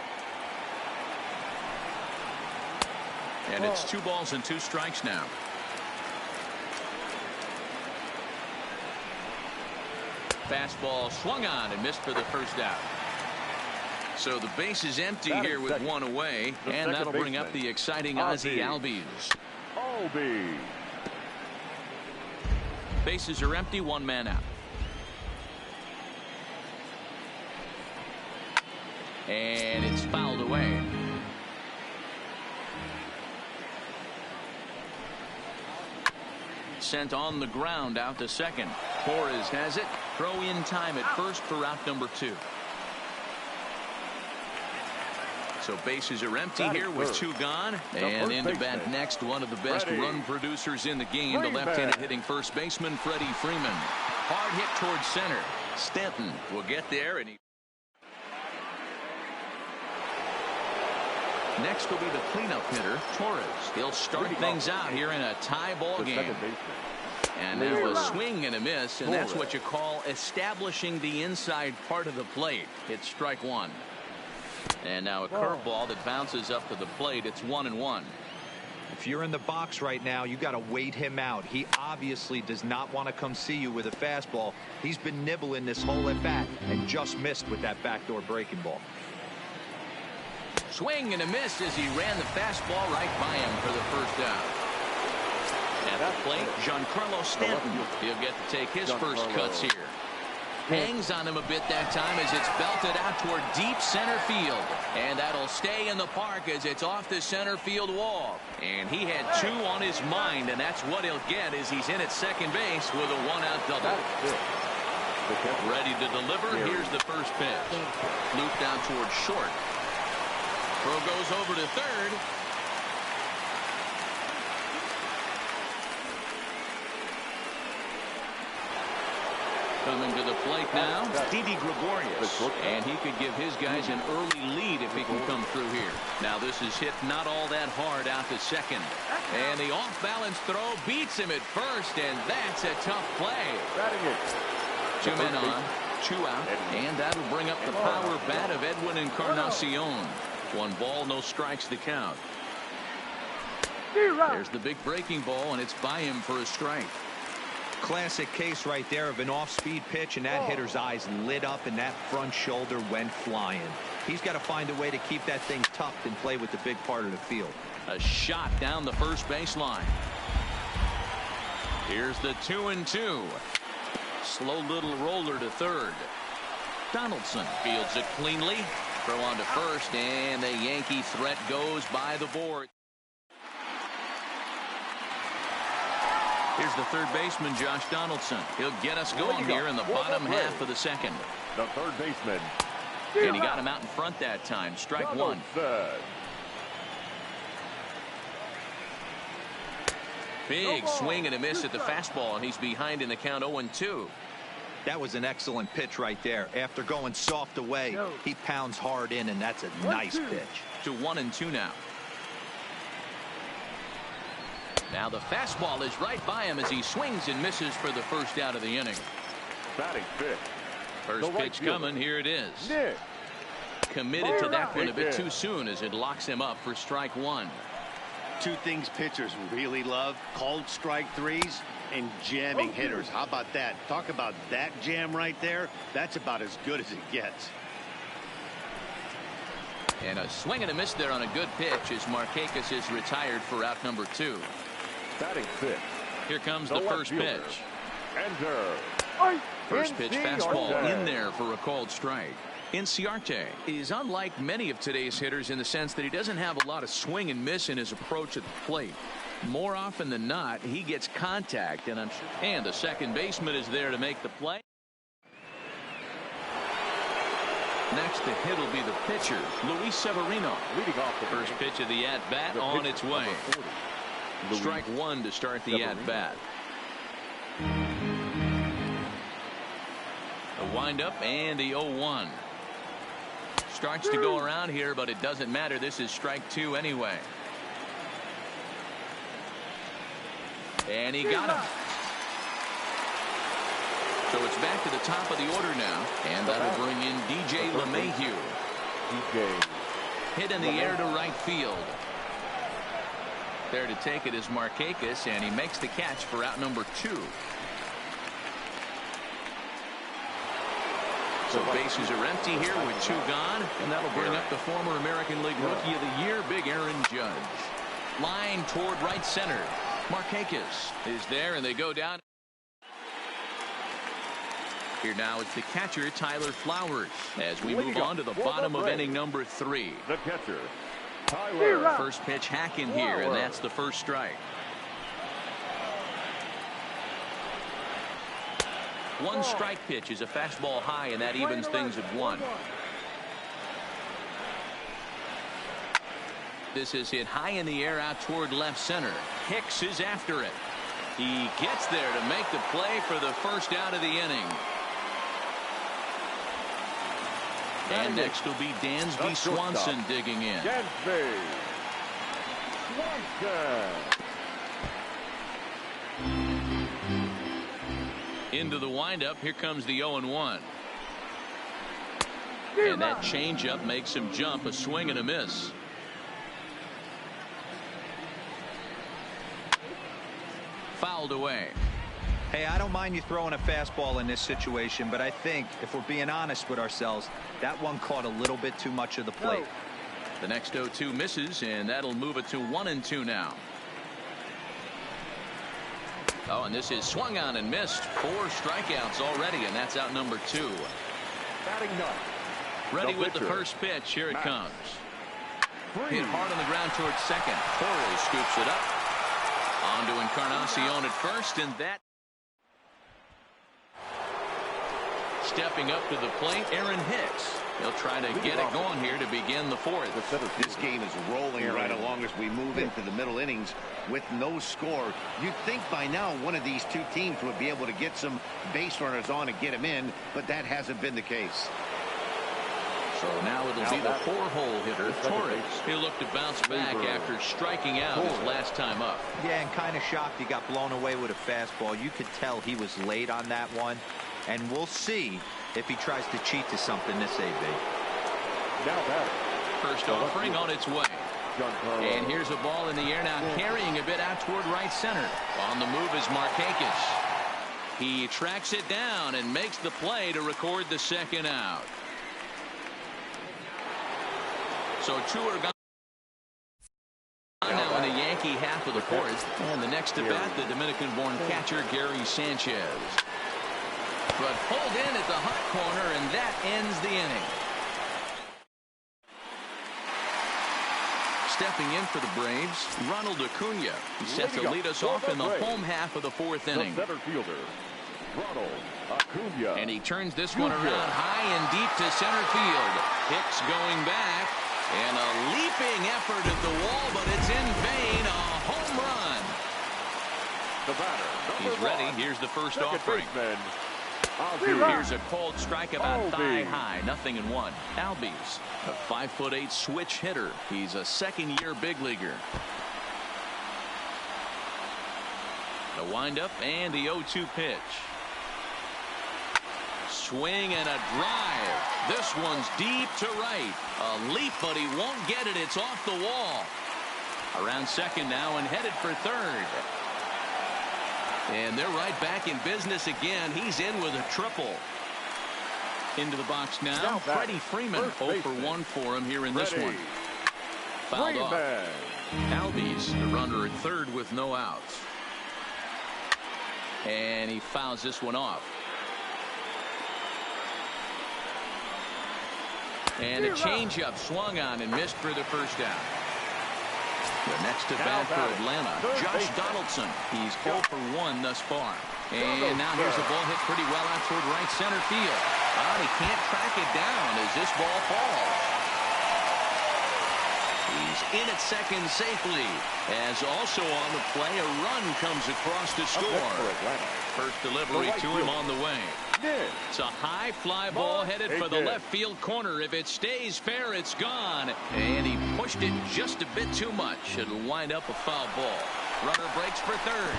Speaker 1: And it's 2 balls and 2 strikes now. Fastball swung on and missed for the first out. So the base is empty here with one away, and that'll bring up the exciting Ozzie Albies. Bases are empty, 1 man out. And it's fouled away. Sent on the ground out to second. Torres has it. Throw in time at first for out number 2. So bases are empty here with 2 gone. And in to bat next, one of the best run producers in the game, the left-handed hitting first baseman, Freddie Freeman. Hard hit towards center. Stanton will get there, and next will be the cleanup hitter, Torres. He'll start things out here in a tie ball game. And now a swing and a miss, and that's what you call establishing the inside part of the plate. It's strike one. And now a curveball that bounces up to the plate. It's 1-1.
Speaker 3: If you're in the box right now, you got to wait him out. He obviously does not want to come see you with a fastball. He's been nibbling this whole at bat and just missed with that backdoor breaking ball.
Speaker 1: Swing and a miss as he ran the fastball right by him for the first out. And Plate, Giancarlo Stanton. He'll get to take his first cuts here. Hangs on him a bit that time as it's belted out toward deep center field. And that'll stay in the park as it's off the center field wall. And he had 2 on his mind, and that's what he'll get as he's in at second base with a 1-out double. Ready to deliver. Here's the first pitch. Looped out toward short. Throw goes over to third. Coming to the plate now, Didi Gregorius. And he could give his guys an early lead if he can come through here. Now this is hit not all that hard out to second. And the off-balance throw beats him at first, and that's a tough play. 2 men on, 2 out, and that'll bring up the power bat of Edwin Encarnacion. 1 ball, no strikes to count. There's the big breaking ball, and it's by him for a strike.
Speaker 3: Classic case right there of an off-speed pitch, and that hitter's eyes lit up and that front shoulder went flying. He's got to find a way to keep that thing tucked and play with the big part of the field.
Speaker 1: A shot down the first baseline. Here's the 2-2. Slow little roller to third. Donaldson fields it cleanly. Throw on to first, and the Yankee threat goes by the board. Here's the third baseman, Josh Donaldson. He'll get us going here in the bottom half of the second.
Speaker 2: The third baseman.
Speaker 1: And he got him out in front that time. Strike 1. Big swing and a miss at the fastball, and he's behind in the count 0-2.
Speaker 3: That was an excellent pitch right there. After going soft away, he pounds hard in, and that's a nice pitch.
Speaker 1: To 1-2 now. Now the fastball is right by him as he swings and misses for the first out of the inning.
Speaker 2: Batting fifth.
Speaker 1: First pitch coming. Here it is. Committed to that one a bit too soon as it locks him up for strike 1.
Speaker 4: 2 things pitchers really love: called strike threes and jamming hitters. How about that? Talk about that jam right there. That's about as good as it gets.
Speaker 1: And a swing and a miss there on a good pitch as Markakis is retired for out number 2.
Speaker 2: Batting fifth.
Speaker 1: Here comes the first pitch.
Speaker 2: Enter.
Speaker 1: First pitch fastball in there for a called strike. Inciarte is unlike many of today's hitters in the sense that he doesn't have a lot of swing and miss in his approach at the plate. More often than not, he gets contact, and the second baseman is there to make the play. Next to hit will be the pitcher, Luis Severino.
Speaker 2: Leading off the
Speaker 1: first pitch of the at-bat on its way. Strike 1 to start the at-bat. The windup and the 0-1. Starts to go around here, but it doesn't matter. This is strike 2 anyway. And he got him. So it's back to the top of the order now, and that'll bring in DJ LeMahieu. Hit in the air to right field. There to take it is Markakis, and he makes the catch for out number 2. So bases are empty here with 2 gone, and that'll bring up the former American League Rookie of the Year, Big Aaron Judge. Line toward right center. Markakis is there, and they go down. Here now it's the catcher, Tyler Flowers, as we move on to the bottom of inning number 3.
Speaker 2: The catcher, Tyler.
Speaker 1: First pitch hack in here, and that's the first strike. 1 strike pitch is a fastball high, and that evens things at 1. This is hit high in the air out toward left center. Hicks is after it. He gets there to make the play for the first out of the inning. And next will be Dansby Swanson digging in.
Speaker 2: Dansby Swanson.
Speaker 1: Into the windup. Here comes the 0-1. And that changeup makes him jump. A swing and a miss. Fouled away.
Speaker 3: Hey, I don't mind you throwing a fastball in this situation, but I think if we're being honest with ourselves, that one caught a little bit too much of the plate.
Speaker 1: The next 0-2 misses, and that'll move it to 1-2 now. Oh, and this is swung on and missed. 4 strikeouts already, and that's out number 2.
Speaker 2: Batting ninth.
Speaker 1: Ready with the first pitch. Here it comes. Hit hard on the ground towards second. Torres scoops it up. On to Encarnacion at first, and that. Stepping up to the plate, Aaron Hicks. He'll try to get it going here to begin the 4th.
Speaker 4: This game is rolling right along as we move into the middle innings with no score. You'd think by now one of these 2 teams would be able to get some base runners on and get them in, but that hasn't been the case.
Speaker 1: So now it'll be the 4-hole hitter, Torres. He'll look to bounce back after striking out his last time up.
Speaker 3: Yeah, and kind of shocked he got blown away with a fastball. You could tell he was late on that one. And we'll see if he tries to cheat to something this AB.
Speaker 2: Now batter.
Speaker 1: First offering on its way. And here's a ball in the air now, carrying a bit out toward right center. On the move is Markakis. He tracks it down and makes the play to record the 2nd out. So 2 are gone now in the Yankee half of the 4th. And the next to bat, the Dominican-born catcher Gary Sanchez. But pulled in at the hot corner, and that ends the inning. Stepping in for the Braves, Ronald Acuna. He's set to lead us off in the home half of the 4th inning.
Speaker 2: The center fielder, Ronald Acuna.
Speaker 1: And he turns this one around high and deep to center field. Hicks going back, and a leaping effort at the wall, but it's in vain. A home run.
Speaker 2: The batter,
Speaker 1: He's ready. Here's the first offering. Here's a cold strike about thigh high. 0-1. Albies, a 5'8" switch hitter. He's a 2nd-year big leaguer. The windup and the 0-2 pitch. Swing and a drive. This one's deep to right. A leap, but he won't get it. It's off the wall. Around second now and headed for third. And they're right back in business again. He's in with a triple. Into the box now. Freddie Freeman 0 for 1 for him here in this one. Fouled off. Albies, the runner at third with no outs. And he fouls this one off. And a changeup swung on and missed for the first out. The next to bat for Atlanta, Josh Donaldson. He's 0 for 1 thus far. And now here's a ball hit pretty well out toward right center field. He can't track it down as this ball falls. He's in at second safely. As also on the play, a run comes across to score. First delivery to him on the way. It's a high fly ball headed for the left field corner. If it stays fair, it's gone. And he pushed it just a bit too much. It'll wind up a foul ball. Runner breaks for third.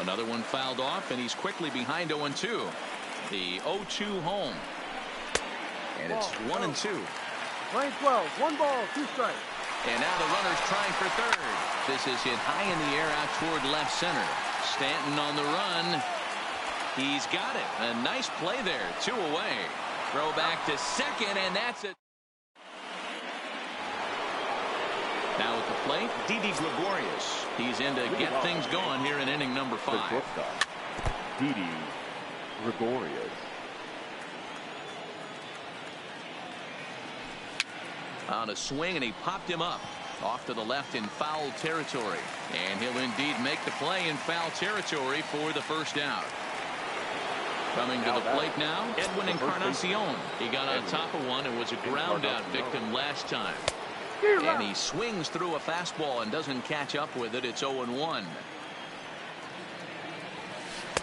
Speaker 1: Another one fouled off, and he's quickly behind 0-2. The 0-2 home. And it's 1-2.
Speaker 5: Line 12, 1 ball, 2 strikes.
Speaker 1: And now the runner's trying for third. This is hit high in the air out toward left center. Stanton on the run. He's got it. A nice play there. 2 away. Throw back to second, and that's it. Now at the plate, Didi Gregorius. He's in to get things going here in inning number 5.
Speaker 2: Didi Gregorius.
Speaker 1: On a swing, and he popped him up. Off to the left in foul territory. And he'll indeed make the play in foul territory for the first out. Coming to the plate now, Edwin Encarnacion. He got on top of one and was a ground out victim last time. And he swings through a fastball and doesn't catch up with it. It's 0-1.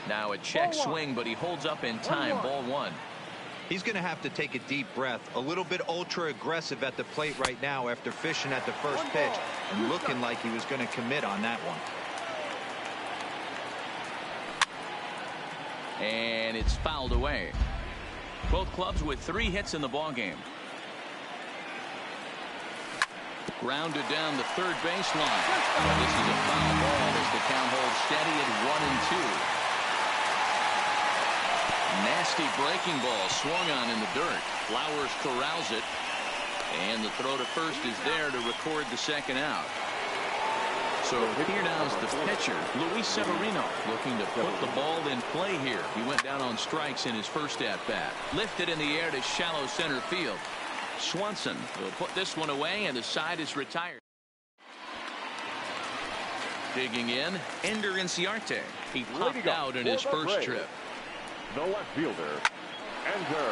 Speaker 1: Now a check swing, but he holds up in time. Ball 1.
Speaker 3: He's going to have to take a deep breath. A little bit ultra aggressive at the plate right now after fishing at the first pitch and looking like he was going to commit on that one.
Speaker 1: And it's fouled away. Both clubs with 3 hits in the ballgame. Grounded down the third baseline. This is a foul ball as the count holds steady at 1-2. Nasty breaking ball swung on in the dirt. Flowers corrals it. And the throw to first is there to record the second out. So here now is the pitcher, Luis Severino, looking to put the ball in play here. He went down on strikes in his first at-bat. Lifted in the air to shallow center field. Swanson will put this one away, and the side is retired. Digging in, Ender Inciarte. He popped out in his first trip.
Speaker 2: The left fielder, Ender.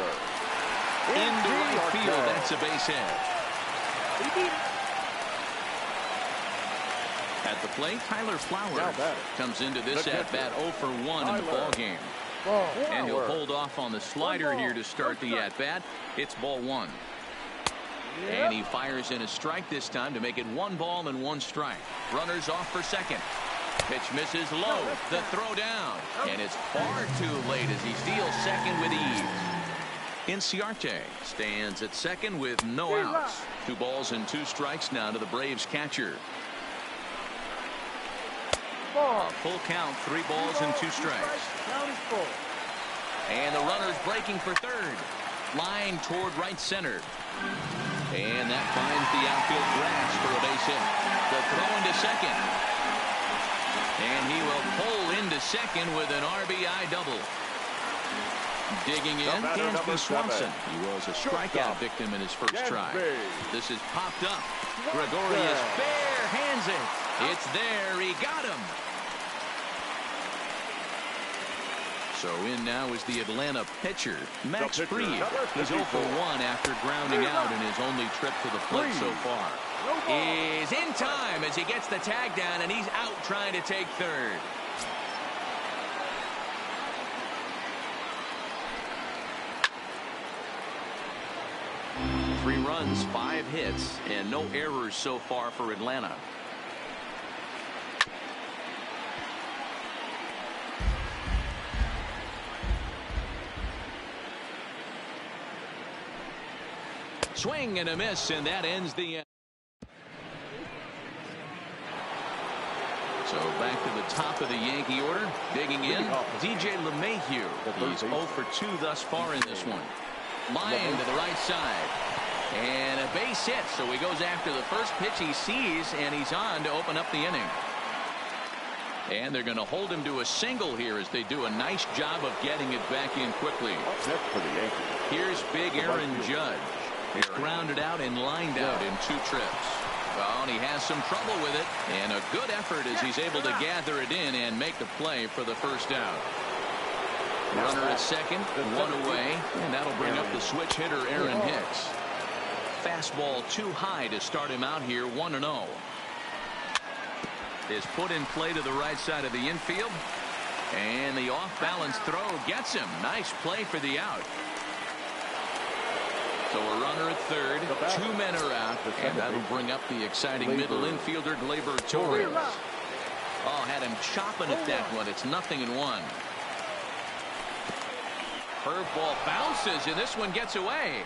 Speaker 1: Into right field, that's a base hit. At the plate, Tyler Flowers comes into this at-bat 0 for 1 in the ball game. And he'll hold off on the slider here to start the at-bat. It's ball 1. And he fires in a strike this time to make it 1 ball and 1 strike. Runners off for second. Pitch misses low. The throw down. And it's far too late as he steals second with ease. Inciarte stands at second with no outs. 2 balls and 2 strikes now to the Braves catcher. A full count, 3 balls and 2 strikes. And the runner's breaking for third. Line toward right center. And that finds the outfield grass for a base hit. The throw into second. And he will pull into second with an RBI double. Digging in, Dansby Swanson. He was a strikeout victim in his first try. This is popped up. Gregorius bare hands it. It's there. He got him. So in now is the Atlanta pitcher, Max Fried. He's 0 for 1 after grounding out in his only trip to the plate so far. Is in time as he gets the tag down, and he's out trying to take third. Three runs, 5 hits, and no errors so far for Atlanta. Swing and a miss, and that ends the. So back to the top of the Yankee order. Digging in, DJ LeMahieu. He's 0 for 2 thus far in this one. Line to the right side. And a base hit, so he goes after the first pitch he sees, and he's on to open up the inning. And they're going to hold him to a single here as they do a nice job of getting it back in quickly. Here's big Aaron Judge. He's grounded out and lined out in 2 trips. Well, and he has some trouble with it, and a good effort as he's able to gather it in and make the play for the first out. Runner at second, 1 away, and that'll bring up the switch hitter Aaron Hicks. Fastball too high to start him out here, 1-0. Is put in play to the right side of the infield, and the off-balance throw gets him. Nice play for the out. So a runner at third, 2 men are out, and that'll bring up the exciting middle infielder Gleyber Torres. Oh, had him chopping at that one. It's 0-1. Curveball bounces, and this one gets away.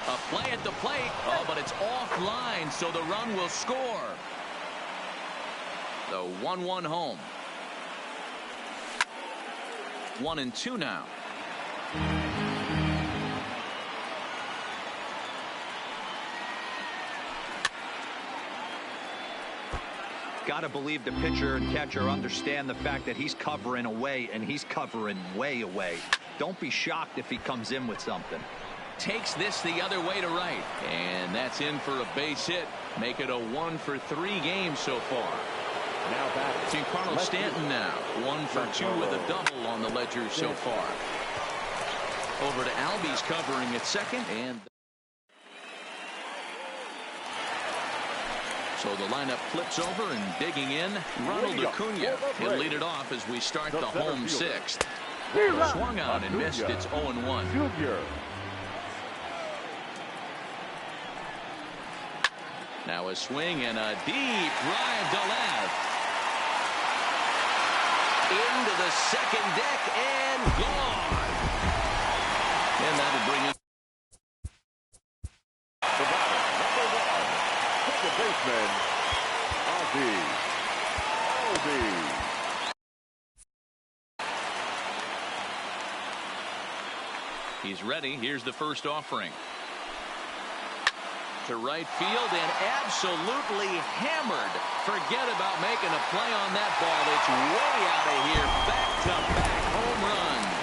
Speaker 1: A play at the plate. Oh, but it's offline, so the run will score. The 1-1 home. 1-2 now.
Speaker 3: Got to believe the pitcher and catcher understand the fact that he's covering away, and he's covering way away. Don't be shocked if he comes in with something.
Speaker 1: Takes this the other way to right, and that's in for a base hit. Make it a 1 for 3 game so far. Now back Giancarlo Stanton now 1 for 2 with a double on the ledger so far. Over to Albies covering at second, and so the lineup flips over, and digging in, Ronald Acuna. He'll lead it off as we start the home 6th. Swung on and missed. It's 0-1. Now a swing and a deep drive to left. Into the second deck and gone. And that'll bring it.
Speaker 2: The batter, number 1, second baseman, Ozzie.
Speaker 1: He's ready. Here's the first offering. To right field and absolutely hammered. Forget about making a play on that ball. It's way out of here. Back-to-back home runs.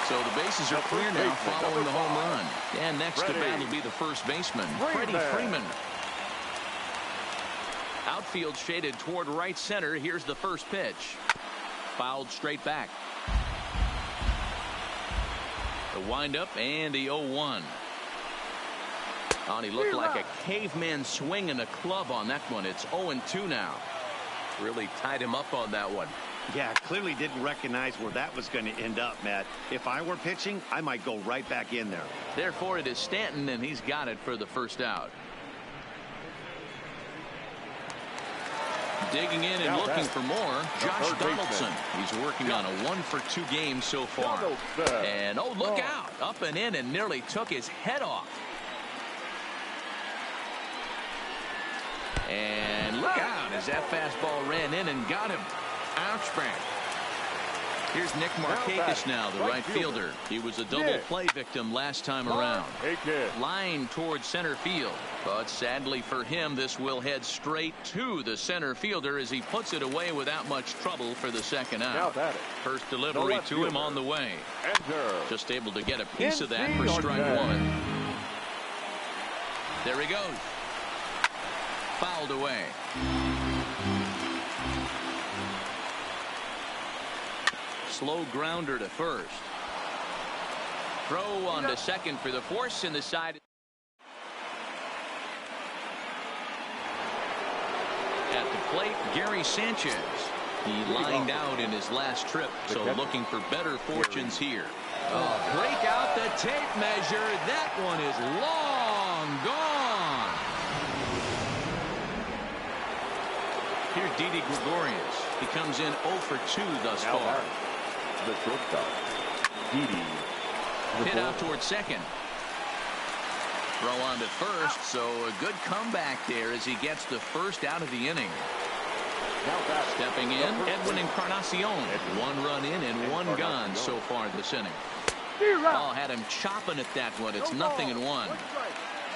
Speaker 1: So the bases are clear now following the home run. And next to bat will be the first baseman, Freddie Freeman. Outfield shaded toward right center. Here's the first pitch. Fouled straight back. The windup and the 0-1. Oh, and he looked like a caveman swinging a club on that one. It's 0-2 now. Really tied him up on that one.
Speaker 4: Yeah, clearly didn't recognize where that was going to end up, Matt. If I were pitching, I might go right back in there.
Speaker 1: Therefore, it is Stanton, and he's got it for the first out. Digging in and looking for more, Josh Donaldson. He's working on a 1-for-2 game so far. And, oh, look out. Up and in and nearly took his head off. And look out as that fastball ran in and got him. Ouch, bang. Here's Nick Markakis now, the right fielder. He was a double play victim last time around. Line towards center field. But sadly for him, this will head straight to the center fielder as he puts it away without much trouble for the second out. First delivery to him on the way. Just able to get a piece of that for strike one. There he goes. Fouled away. Slow grounder to first. Throw on to second for the force in the side. At the plate, Gary Sanchez. He lined out in his last trip, so looking for better fortunes here. Break out the tape measure. That one is long gone. Here's Didi Gregorius. He comes in 0-for-2 thus far.
Speaker 2: The shortstop, Didi.
Speaker 1: Hit out towards second. Throw on to first, so a good comeback there as he gets the first out of the inning. Stepping in, Edwin Encarnacion. 1 run in and 1 gone so far this inning. Oh, had him chopping at that one. It's 0-1.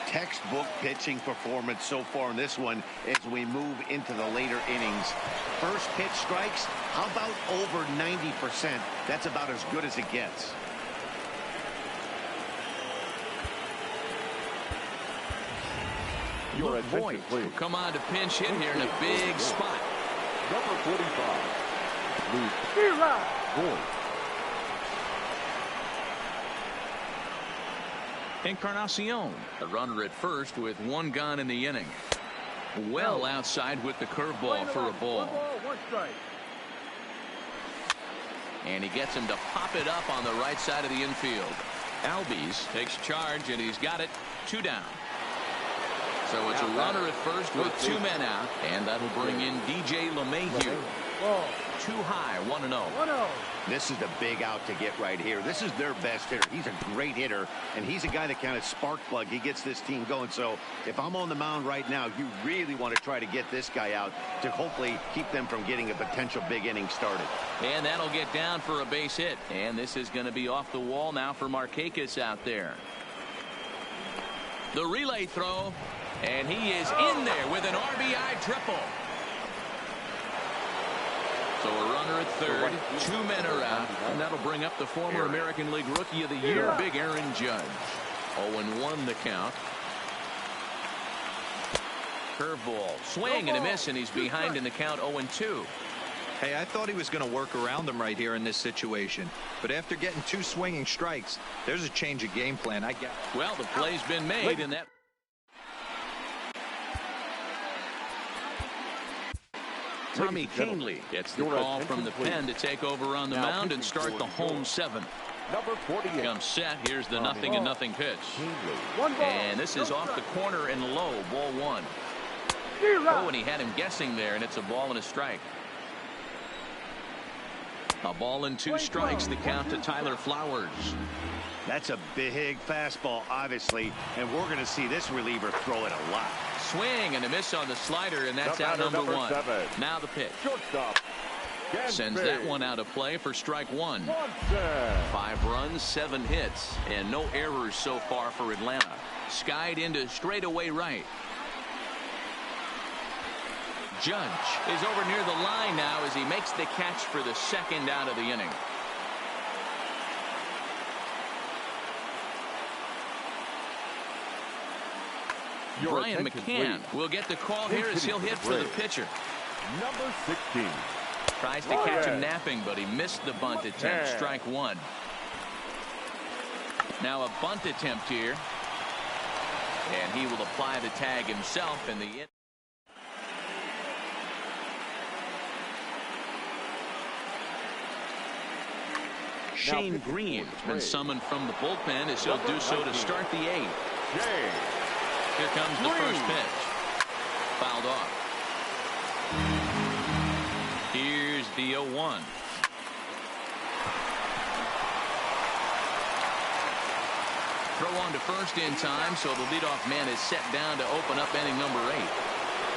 Speaker 4: Textbook pitching performance so far in this one as we move into the later innings. First pitch strikes, how about over 90%? That's about as good as it gets.
Speaker 2: Your
Speaker 1: Voigt will come on to pinch hit here in a big spot.
Speaker 2: Number 45, Voigt.
Speaker 1: Encarnacion, a runner at first with 1 gone in the inning. Well outside with the curveball for a ball. And he gets him to pop it up on the right side of the infield. Albies takes charge, and he's got it. 2 down. So it's a runner at first with 2 men out, and that'll bring in DJ LeMahieu. Too high, 1-0.
Speaker 4: This is the big out to get right here. This is their best hitter. He's a great hitter, and he's a guy that kind of spark plug. He gets this team going. So if I'm on the mound right now, you really want to try to get this guy out to hopefully keep them from getting a potential big inning started.
Speaker 1: And that'll get down for a base hit. And this is going to be off the wall now for Markakis out there. The relay throw, and he is in there with an RBI triple. So a runner at third, 2 men are out, and that'll bring up the former American League Rookie of the Year, Big Aaron Judge. 0-1 the count. Curveball, swing and a miss, and he's behind in the count 0-2.
Speaker 3: Hey, I thought he was going to work around him right here in this situation. But after getting 2 swinging strikes, there's a change of game plan. I guess.
Speaker 1: Well, the play's been made, and that. Tommy Kahnle gets the call from the pen to take over on the mound and start the home 7th.
Speaker 2: Number 48.
Speaker 1: Comes set. Here's the 0-0 pitch. And this is off the corner and low. Ball 1. Oh, and he had him guessing there, and it's a ball and a strike. A ball and 2 strikes. The count to Tyler Flowers.
Speaker 4: That's a big fastball, obviously, and we're going to see this reliever throw it a lot.
Speaker 1: Swing and a miss on the slider, and that's out number 1.
Speaker 2: 7.
Speaker 1: Now the pitch.
Speaker 2: Shortstop,
Speaker 1: Sends that one out of play for strike one. 5 runs, 7 hits, and no errors so far for Atlanta. Skied into straightaway right. Judge is over near the line now as he makes the catch for the second out of the inning. Brian McCann will get the call here as he'll hit for the pitcher.
Speaker 2: Number 16.
Speaker 1: Tries to catch him napping, but he missed the bunt attempt. Strike one. Now a bunt attempt here. And he will apply the tag himself in the inning. Shane Green has been summoned from the bullpen as he'll do so to start the 8th. Here comes the first pitch. Fouled off. Here's the 0-1. Throw on to first in time, so the leadoff man is set down to open up inning number 8.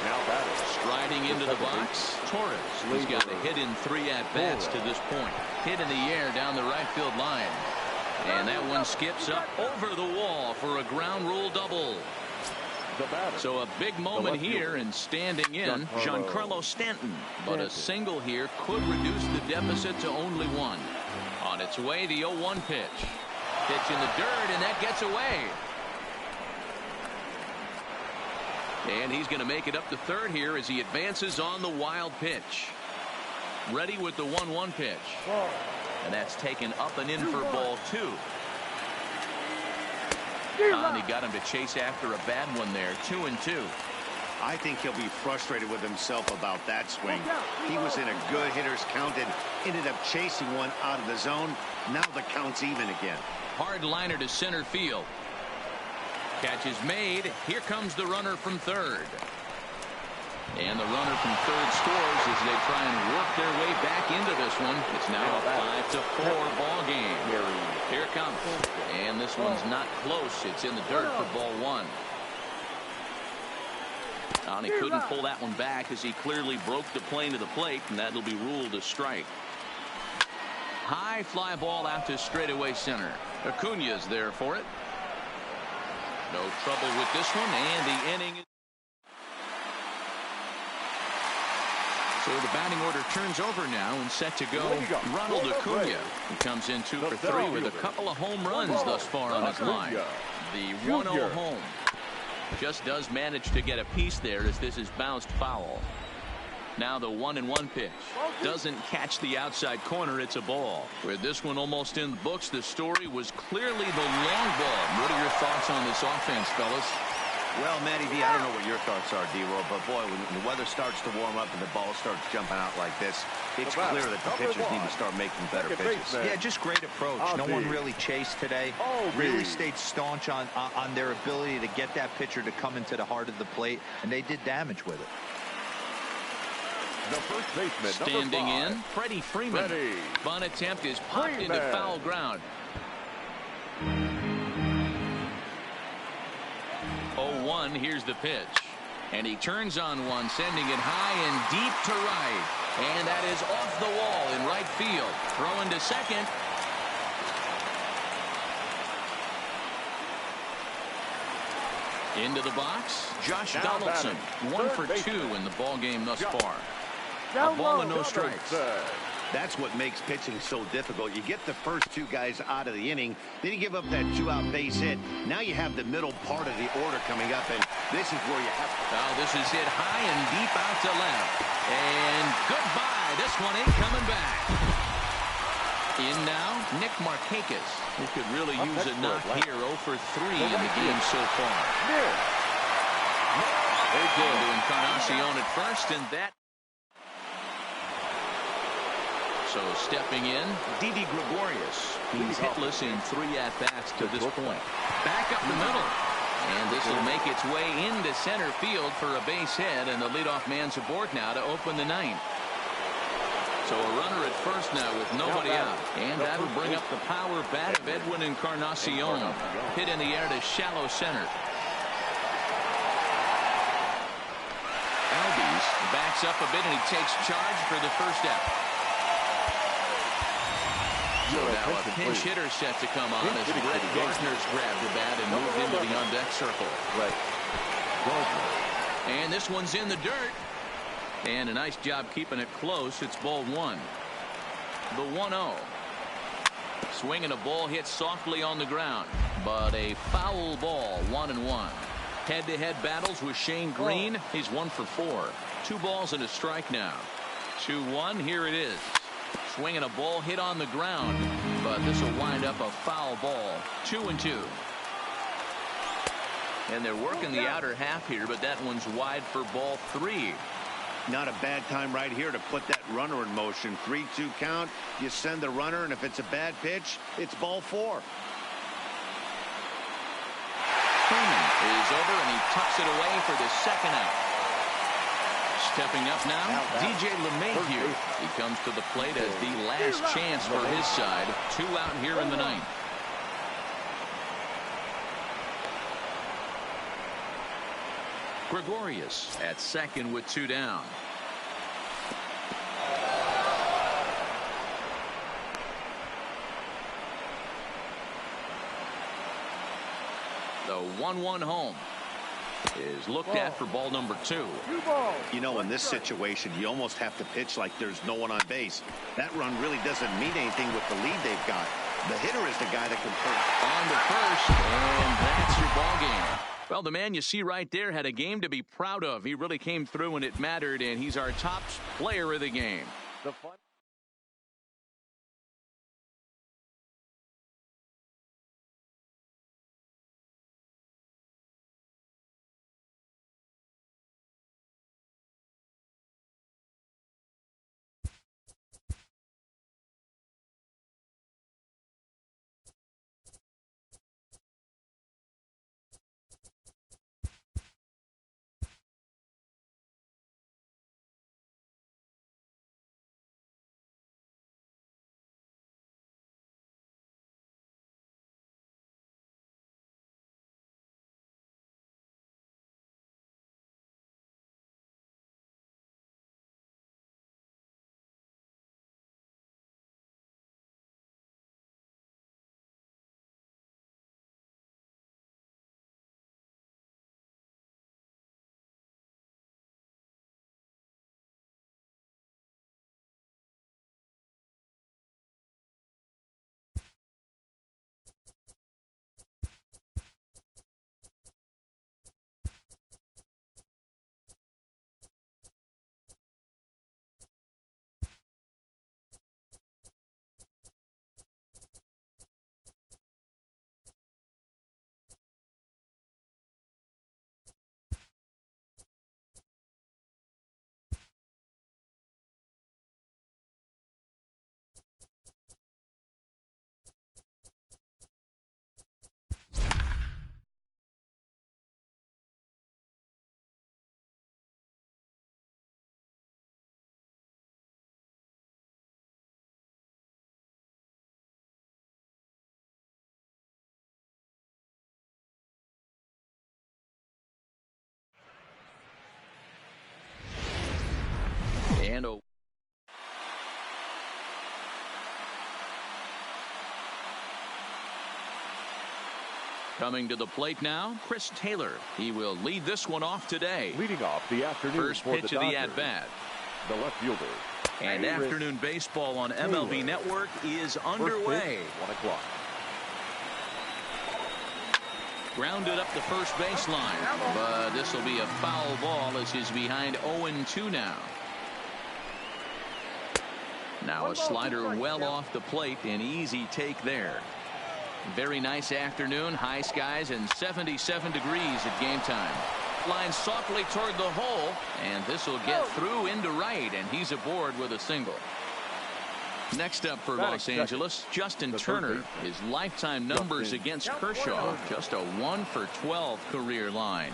Speaker 2: Now batting.
Speaker 1: Striding into the box, Torres. He's got a hit in 3 at-bats to this point. Hit in the air down the right field line. And that one skips up over the wall for a ground rule double. So a big moment here, and standing in, Giancarlo Stanton. But a single here could reduce the deficit to only 1. On its way, the 0-1 pitch. Pitch in the dirt, and that gets away. And he's going to make it up to third here as he advances on the wild pitch. Ready with the 1-1 pitch. And that's taken up and in for ball 2. And he got him to chase after a bad one there. 2-2.
Speaker 4: I think he'll be frustrated with himself about that swing. He was in a good hitter's count and ended up chasing one out of the zone. Now the count's even again.
Speaker 1: Hard liner to center field. Catch is made. Here comes the runner from third. And the runner from third scores as they try and work their way back into this one. It's now a 5-4 ball game. Here it comes. And this one's not close. It's in the dirt for ball 1. And he couldn't pull that one back as he clearly broke the plane to the plate, and that'll be ruled a strike. High fly ball out to straightaway center. Acuna's there for it. No trouble with this one, and the inning is. So the batting order turns over now and set to go. Ronald Acuna, who comes in 2 for 3 with a couple of home runs thus far on his line. The 1-0 home. Just does manage to get a piece there as this is bounced foul. Now the 1-1 pitch. Doesn't catch the outside corner. It's a ball. With this one almost in the books, the story was clearly the long ball. What are your thoughts on this offense, fellas?
Speaker 4: Well, Matty V, I don't know what your thoughts are, D-Roll, but boy, when the weather starts to warm up and the ball starts jumping out like this, it's clear that the pitchers need to start making better pitches.
Speaker 3: Yeah, just great approach. No one really chased today. Really stayed staunch on their ability to get that pitcher to come into the heart of the plate, and they did damage with it.
Speaker 2: The first baseman,
Speaker 1: standing in, Freddie Freeman. Bunt attempt is popped into foul ground. 0-1, here's the pitch. And he turns on one, sending it high and deep to right. And that is off the wall in right field. Throwing to second. Into the box, Josh Donaldson. 1 for 2 in the ball game thus far. A ball and no strikes.
Speaker 4: That's what makes pitching so difficult. You get the first 2 guys out of the inning, then you give up that 2-out base hit. Now you have the middle part of the order coming up, and this is where you have.
Speaker 1: Oh, this is hit high and deep out to left. And goodbye. This one ain't coming back. In now, Nick Markakis, who could really use a knock here. 0 for 3 in the game so far. Into Encarnacion at first, and that. So stepping in, Didi Gregorius. He's hitless in 3 at-bats to this point. Back up the middle. And this will make its way into center field for a base hit, and the leadoff man's aboard now to open the 9th. So a runner at first now with nobody out. And that'll bring up the power bat of Edwin Encarnacion. Hit in the air to shallow center. Albies backs up a bit, and he takes charge for the first out. So now a pinch hitter set to come on as Brett Gardner's grabbed the bat and moved into the on-deck circle.
Speaker 2: Right.
Speaker 1: And this one's in the dirt. And a nice job keeping it close. It's ball one. The 1-0. Swinging a ball hit softly on the ground. But a foul ball, 1-1. Head-to-head battles with Shane Green. He's 1 for 4. 2 balls and a strike now. 2-1. Here it is. Swinging a ball hit on the ground. But this will wind up a foul ball. 2-2. And they're working the outer half here, but that one's wide for ball 3.
Speaker 4: Not a bad time right here to put that runner in motion. 3-2 count. You send the runner, and if it's a bad pitch, it's ball 4.
Speaker 1: Freeman is over, and he tucks it away for the second out. Stepping up now, DJ LeMahieu. He comes to the plate as the last chance for his side. 2 out here in the ninth. Gregorius at second with 2 down. The 1-1 home is looked at for ball number 2.
Speaker 4: You know, in this situation, you almost have to pitch like there's no one on base. That run really doesn't mean anything with the lead they've got. The hitter is the guy that can put
Speaker 1: on to first, and that's your ball game. Well, the man you see right there had a game to be proud of. He really came through when it mattered, and he's our top player of the game. And coming to the plate now, Chris Taylor. He will lead this one off today.
Speaker 2: Leading off the afternoon.
Speaker 1: First pitch of the at-bat.
Speaker 2: The left fielder.
Speaker 1: And afternoon baseball on MLB Network is underway.
Speaker 2: 1 o'clock.
Speaker 1: Grounded up the first baseline, but this will be a foul ball as he's behind 0-2 now. Now a slider well off the plate, an easy take there. Very nice afternoon, high skies and 77 degrees at game time. Line softly toward the hole, and this will get through into right, and he's aboard with a single. Next up for Los Angeles, Justin Turner. His lifetime numbers against Kershaw, just a 1 for 12 career line.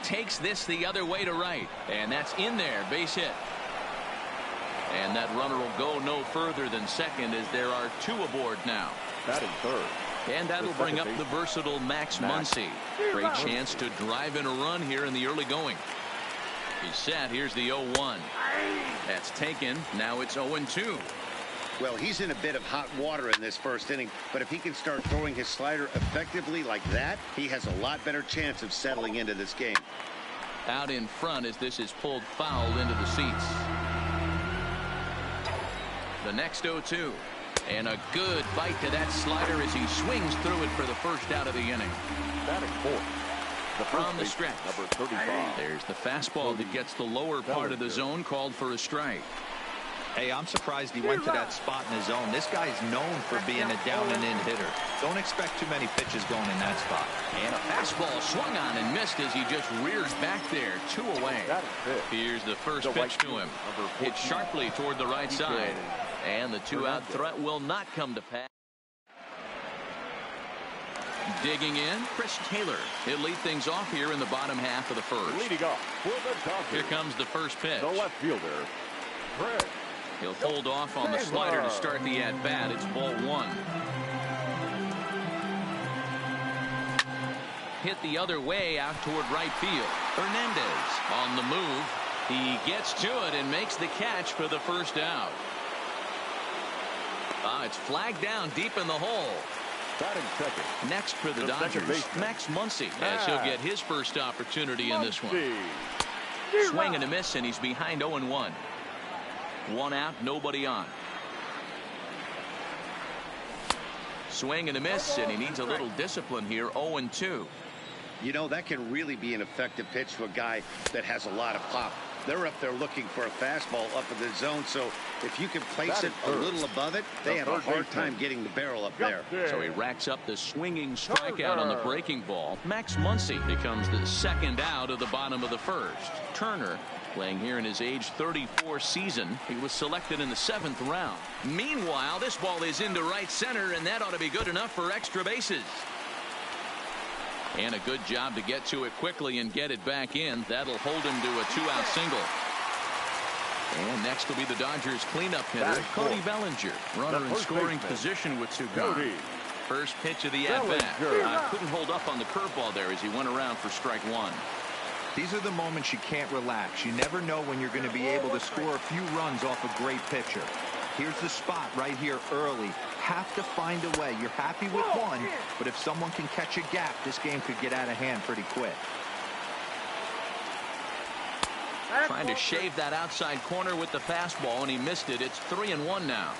Speaker 1: Takes this the other way to right, and that's in there, base hit. And that runner will go no further than second as there are 2 aboard now.
Speaker 2: Batting third,
Speaker 1: And that'll bring up the versatile Max Muncy. Great chance to drive in a run here in the early going. He's set. Here's the 0-1. That's taken. Now it's 0-2.
Speaker 4: Well, he's in a bit of hot water in this first inning, but if he can start throwing his slider effectively like that, he has a lot better chance of settling into this game.
Speaker 1: Out in front as this is pulled foul into the seats. The next 0-2. And a good bite to that slider as he swings through it for the first out of the inning.
Speaker 2: Batting fourth.
Speaker 1: From the stretch.
Speaker 2: Number 35.
Speaker 1: There's the fastball that gets the lower part of the zone, called for a strike.
Speaker 3: Hey, I'm surprised he went to that spot in his zone. This guy's known for being a down and in hitter. Don't expect too many pitches going in that spot.
Speaker 1: And a fastball swung on and missed as he just rears back there. 2 away. Here's the first pitch to him. Hit sharply toward the right side. And the 2-out threat will not come to pass. Digging in, Chris Taylor. He'll lead things off here in the bottom half of the first.
Speaker 2: Leading off for the Dodgers.
Speaker 1: Here comes the first pitch.
Speaker 2: The left fielder, Fred.
Speaker 1: He'll hold off on the slider to start the at-bat. It's ball 1. Hit the other way out toward right field. Hernandez on the move. He gets to it and makes the catch for the first out. It's flagged down deep in the hole.
Speaker 2: Batting second.
Speaker 1: Next for the Dodgers, Max Muncy, as he'll get his first opportunity in this one. Swing and a miss, and he's behind 0-1. 1 out, nobody on. Swing and a miss, and he needs a little discipline here. 0-2.
Speaker 4: You know, that can really be an effective pitch to a guy that has a lot of pop. They're up there looking for a fastball up in the zone, so if you can place it a little above it, they have a hard time getting the barrel up there.
Speaker 1: So he racks up the swinging strikeout on the breaking ball. Max Muncy becomes the second out of the bottom of the first. Turner, playing here in his age 34 season, he was selected in the 7th round. Meanwhile, this ball is into right center, and that ought to be good enough for extra bases. And a good job to get to it quickly and get it back in. That'll hold him to a 2-out single. And next will be the Dodgers cleanup hitter, Cody Bellinger. Runner in scoring position with 2 gone. First pitch of the at-bat. Couldn't hold up on the curveball there as he went around for strike 1.
Speaker 3: These are the moments you can't relax. You never know when you're going to be able to score a few runs off a great pitcher. Here's the spot right here early. Have to find a way. You're happy with one, but if someone can catch a gap, this game could get out of hand pretty quick.
Speaker 1: Trying to shave that outside corner with the fastball, and he missed it. It's 3-1 now.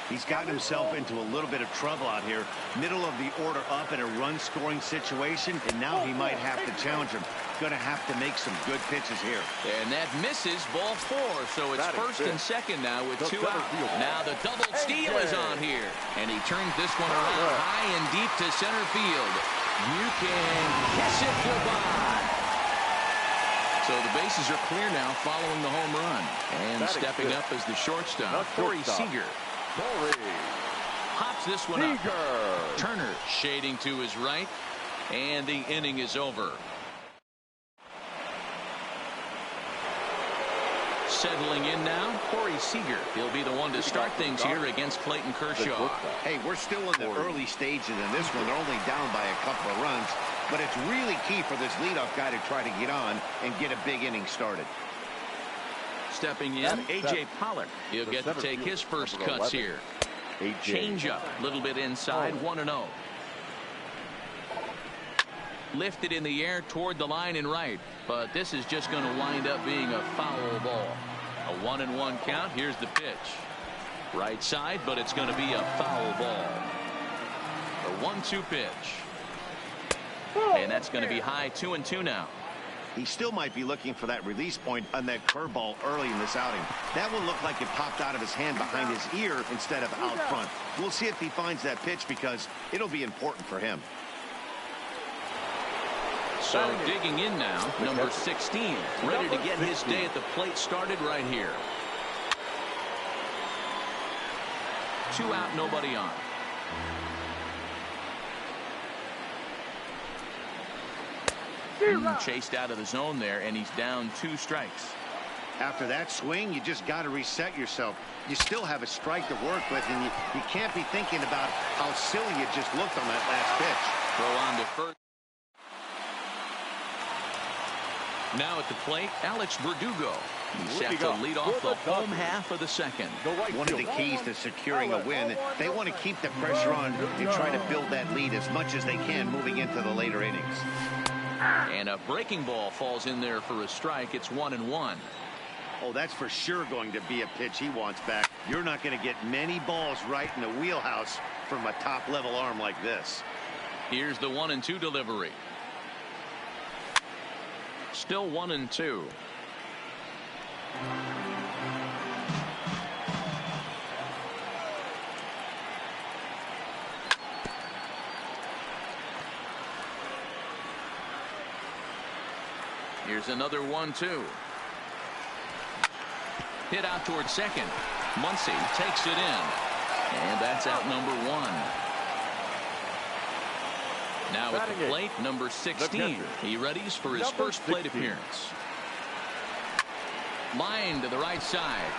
Speaker 4: He's gotten himself into a little bit of trouble out here. Middle of the order up in a run-scoring situation, and now he might have to challenge him. Going to have to make some good pitches here.
Speaker 1: And that misses, ball 4. So it's first and second now with 2 out. Now the double steal is on here. And he turns this one around high and deep to center field. You can kiss it goodbye. So the bases are clear now following the home run. And stepping up as the shortstop, Corey Seager. Hops this one up. Turner shading to his right. And the inning is over. Settling in now, Corey Seager. He'll be the one to start things here against Clayton Kershaw.
Speaker 4: Hey, we're still in the early stages in this one. They're only down by a couple of runs, but it's really key for this leadoff guy to try to get on and get a big inning started.
Speaker 1: Stepping in, A.J. Pollock. He'll get to take his first cuts here. Change up, a little bit inside, 1-0. Lifted in the air toward the line and right, but this is just going to wind up being a foul ball. A 1-1 count. Here's the pitch. Right side, but it's going to be a foul ball. A 1-2 pitch. And that's going to be high, 2-2 now.
Speaker 4: He still might be looking for that release point on that curveball early in this outing. That one looked like it popped out of his hand behind his ear instead of out front. We'll see if he finds that pitch because it'll be important for him.
Speaker 1: So digging in now, number 16, ready to get his day at the plate started right here. 2 out, nobody on. Chased out of the zone there, and he's down 2 strikes.
Speaker 4: After that swing, you just got to reset yourself. You still have a strike to work with, and you can't be thinking about how silly you just looked on that last pitch.
Speaker 1: Throw on to first. Now at the plate, Alex Verdugo. He's set to lead off the home half of the second.
Speaker 4: One of the keys to securing a win, they want to keep the pressure on and try to build that lead as much as they can moving into the later innings.
Speaker 1: And a breaking ball falls in there for a strike. It's 1-1.
Speaker 4: Oh, that's for sure going to be a pitch he wants back. You're not going to get many balls right in the wheelhouse from a top-level arm like this.
Speaker 1: Here's the 1-2 delivery. Still 1-2. Here's another 1-2. Hit out towards second. Muncy takes it in. And that's out number 1. Now at the plate, number 16. He readies for his first plate appearance. Line to the right side.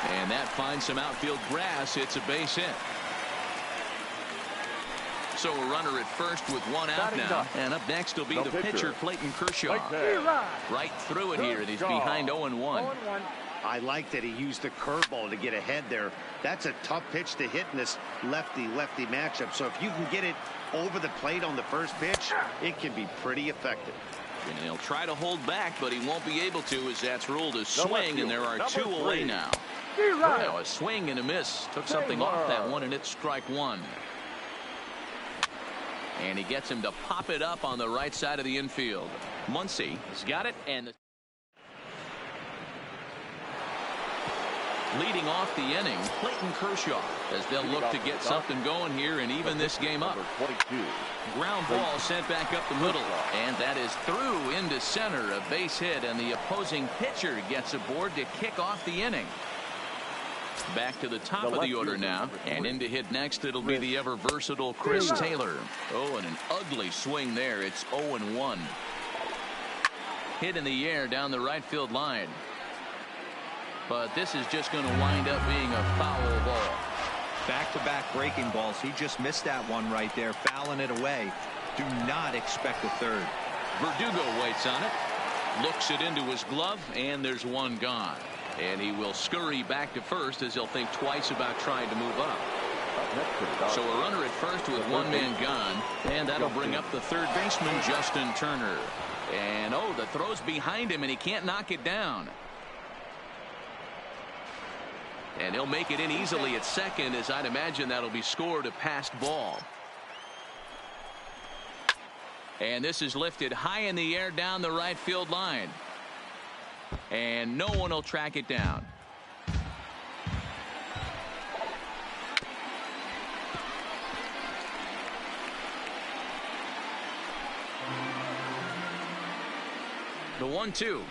Speaker 1: And that finds some outfield grass. It's a base hit. So a runner at first with one out now. And up next will be the pitcher, Clayton Kershaw. Right through it here, and he's behind 0-1.
Speaker 4: I like that he used the curveball to get ahead there. That's a tough pitch to hit in this lefty-lefty matchup. So if you can get it over the plate on the first pitch, it can be pretty effective.
Speaker 1: And he'll try to hold back, but he won't be able to, as that's ruled a swing, and there are 2 away now. Now a swing and a miss. Took something off that one, and it's strike 1. And he gets him to pop it up on the right side of the infield. Muncy has got it, and leading off the inning, Clayton Kershaw, as they'll look to get something going here and even this game up. Ground ball sent back up the middle, and that is through into center, a base hit, and the opposing pitcher gets aboard to kick off the inning. Back to the top of the order now, and in to hit next it'll be the ever versatile Chris Taylor. Oh, and an ugly swing there. It's 0-1. Hit in the air down the right field line. But this is just going to wind up being a foul ball.
Speaker 3: Back-to-back breaking balls. He just missed that one right there, fouling it away. Do not expect a third.
Speaker 1: Verdugo waits on it, looks it into his glove, and there's one gone. And he will scurry back to first as he'll think twice about trying to move up. So a runner at first with one man gone, and that'll bring up the third baseman, Justin Turner. And oh, the throw's behind him, and he can't knock it down. And he'll make it in easily at second, as I'd imagine that'll be scored a passed ball. And this is lifted high in the air down the right field line. And no one will track it down. The 1-2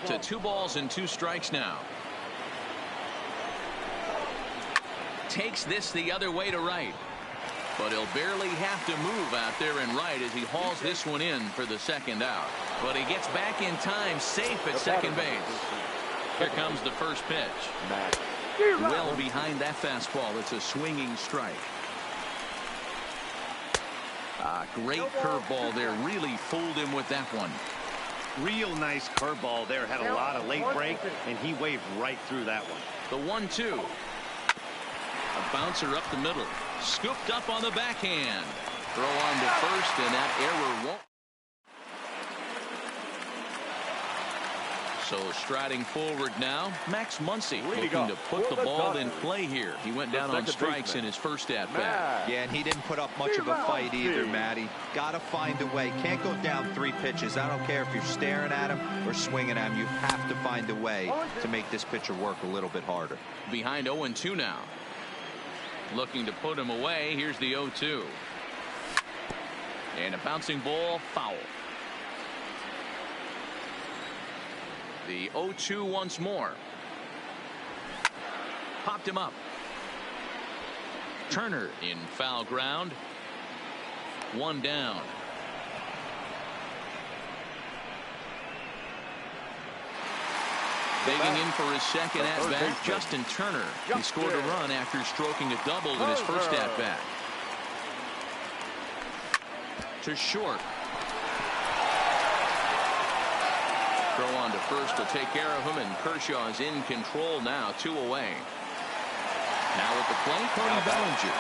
Speaker 1: to 2 balls and 2 strikes now. Takes this the other way to right, but he'll barely have to move out there and right as he hauls this one in for the second out. But he gets back in time, safe at second base. Here comes the first pitch. Well behind that fastball. It's a swinging strike. Great curveball there. Really fooled him with that one.
Speaker 4: Real nice curveball there. Had a lot of late break, and he waved right through that one.
Speaker 1: The 1-2. A bouncer up the middle. Scooped up on the backhand. Throw on to first, and that error won't. So striding forward now, Max Muncy looking to put the ball in play here. He went down on strikes in his first at-bat.
Speaker 3: Yeah, and he didn't put up much of a fight either, Matty. Got to find a way. Can't go down 3 pitches. I don't care if you're staring at him or swinging at him. You have to find a way to make this pitcher work a little bit harder.
Speaker 1: Behind 0-2 now. Looking to put him away. Here's the 0-2. And a bouncing ball, foul. The 0-2 once more. Popped him up. Turner in foul ground. 1 down. Digging in for his second at-bat, Justin Turner. He scored a run after stroking a double in his first at-bat. To short. Throw on to first to take care of him, and Kershaw is in control now, 2 away. Now at the plate, Cody Bellinger.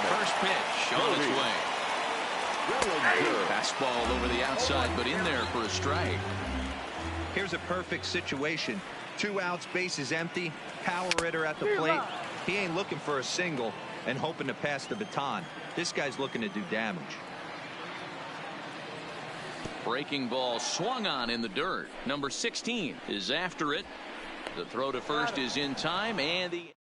Speaker 1: First pitch on its way. Fastball over the outside, but in there for a strike.
Speaker 3: Here's a perfect situation. 2 outs, bases empty, power hitter at the plate. He ain't looking for a single and hoping to pass the baton. This guy's looking to do damage.
Speaker 1: Breaking ball swung on in the dirt. Number 16 is after it. The throw to first is in time, and the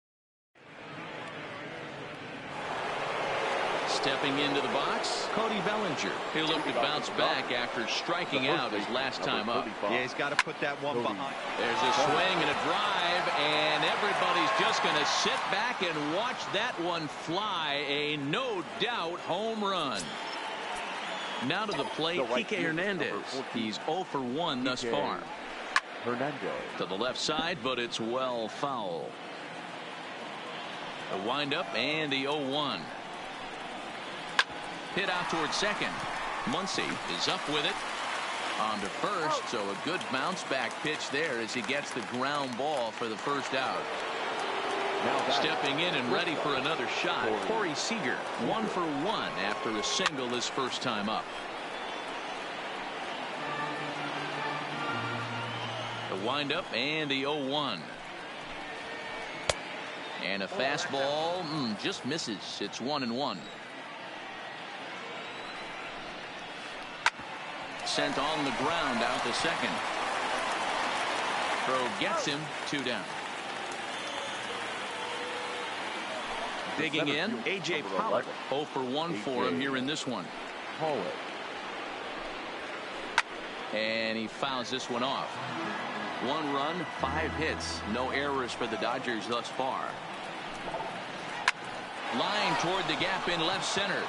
Speaker 1: stepping into the box, Cody Bellinger. He'll look to bounce back after striking out his last time up.
Speaker 3: Yeah, he's got to put that one behind.
Speaker 1: There's a swing and a drive, and everybody's just going to sit back and watch that one fly. A no doubt home run. Now to the plate, Kike Hernandez. He's 0 for 1 thus far. To the left side, but it's well foul. The windup and the 0-1. Hit out towards second. Muncy is up with it. On to first, so a good bounce back pitch there as he gets the ground ball for the first out. Stepping in and ready for another shot, Corey Seager, 1 for 1 after a single his first time up. The windup and the 0-1. And a fastball just misses. It's 1-1. Sent on the ground out to second. Throw gets him, 2 down. Digging in, A.J. Pollock. 0 for 1 for him here in this one. And he fouls this one off. 1 run, 5 hits. No errors for the Dodgers thus far. Line toward the gap in left center.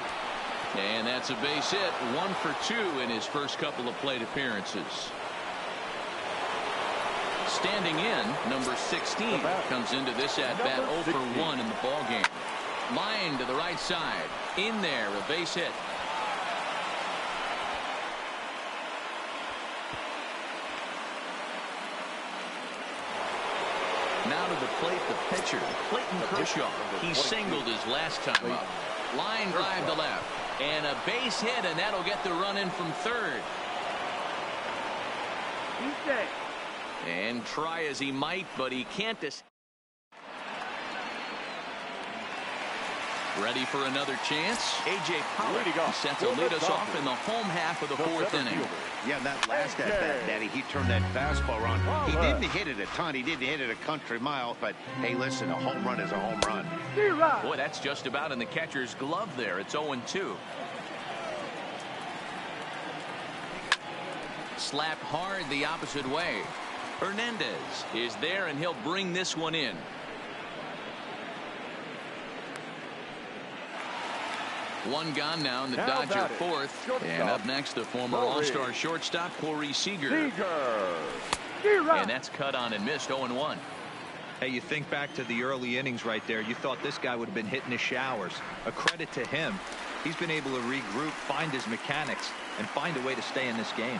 Speaker 1: And that's a base hit. 1 for 2 in his first couple of plate appearances. Standing in, number 16 comes into this at bat 0 for 1 in the ball game. Line to the right side. In there, a base hit. Now to the plate, the pitcher, Clayton Kershaw. He singled his last time up. Line drive to left. And a base hit, and that'll get the run in from third. And try as he might, but he can't. Ready for another chance. A.J. Pollock set to lead us off in the home half of the 4th inning.
Speaker 4: Yeah, that last at-bat, Daddy, he turned that fastball around. He didn't hit it a ton. He didn't hit it a country mile. But, hey, listen, a home run is a home run.
Speaker 1: Boy, that's just about in the catcher's glove there. It's 0-2. Slapped hard the opposite way. Hernandez is there, and he'll bring this one in. One gone now in the Dodger 4th. And up next, the former All-Star shortstop, Corey Seager. And that's cut on and missed, 0-1.
Speaker 3: Hey, you think back to the early innings right there. You thought this guy would have been hitting his showers. A credit to him. He's been able to regroup, find his mechanics, and find a way to stay in this game.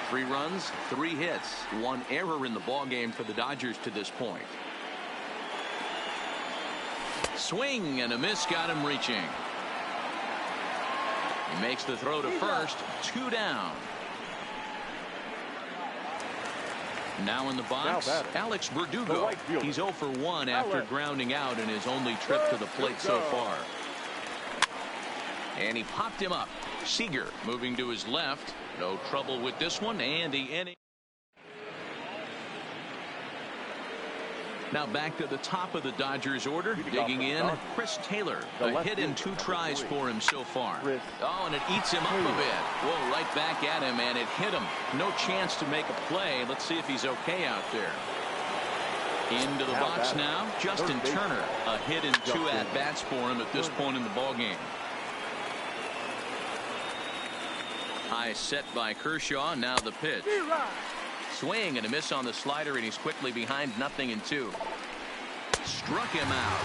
Speaker 1: 3 runs, 3 hits, 1 error in the ballgame for the Dodgers to this point. Swing and a miss got him reaching. He makes the throw to first, 2 down. Now in the box, Alex Verdugo. He's 0 for 1 after grounding out in his only trip to the plate so far. And he popped him up. Seager moving to his left. No trouble with this one, and the inning. Now back to the top of the Dodgers order. Digging in, Chris Taylor. A hit in 2 tries for him so far. Oh, and it eats him up a bit. Whoa, right back at him, and it hit him. No chance to make a play. Let's see if he's okay out there. Into the box now, Justin Turner. A hit in 2 at-bats for him at this point in the ballgame. High set by Kershaw. Now the pitch. Swing and a miss on the slider, and he's quickly behind 0-2. Struck him out.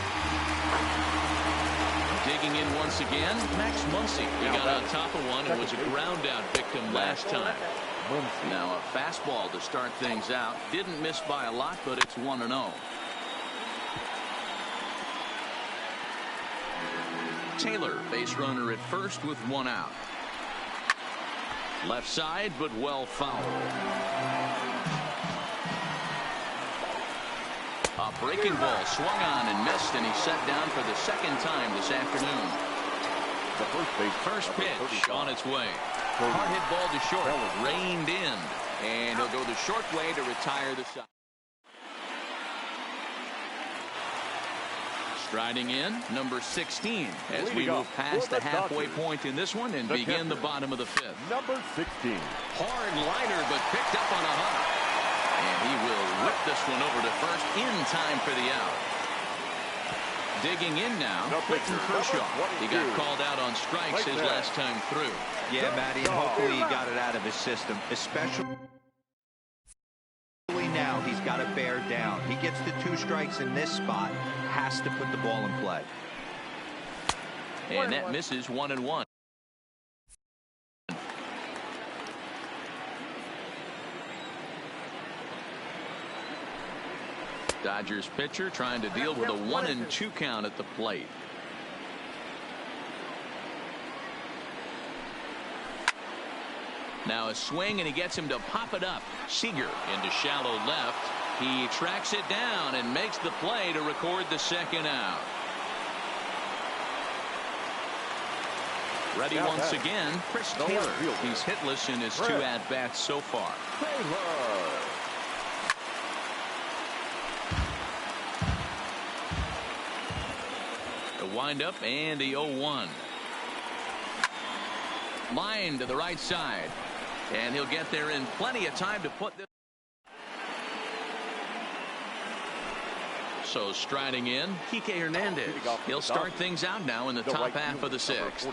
Speaker 1: Digging in once again, Max Muncy. He got on top of one and was a ground out victim last time. Now a fastball to start things out. Didn't miss by a lot, but it's 1-0. Taylor, base runner at first with 1 out. Left side, but well fouled. A breaking ball swung on and missed, and he's set down for the second time this afternoon.
Speaker 2: The
Speaker 1: first pitch on its way. Hard hit ball to short, reined in, and he'll go the short way to retire the side. Striding in, number 16, as we move past the halfway point in this one and begin the bottom of the 5th.
Speaker 2: Number 16.
Speaker 1: Hard liner, but picked up on a hop. And he will whip this one over to first in time for the out. Digging in now, Clayton Kershaw. He got called out on strikes his last time through.
Speaker 3: Yeah, Matty, and hopefully he got it out of his system, especially now he's got to bear down. He gets the 2 strikes in this spot, has to put the ball in play.
Speaker 1: And that misses 1-1. Dodgers pitcher trying to deal with a 1-2 count at the plate. Now a swing, and he gets him to pop it up. Seager into shallow left. He tracks it down and makes the play to record the second out. Ready once again, Chris Taylor. He's hitless in his 2 at-bats so far. The windup and the 0-1. Line to the right side. And he'll get there in plenty of time to put this. So striding in, Kike Hernandez. He'll start things out now in the top half of the 6th.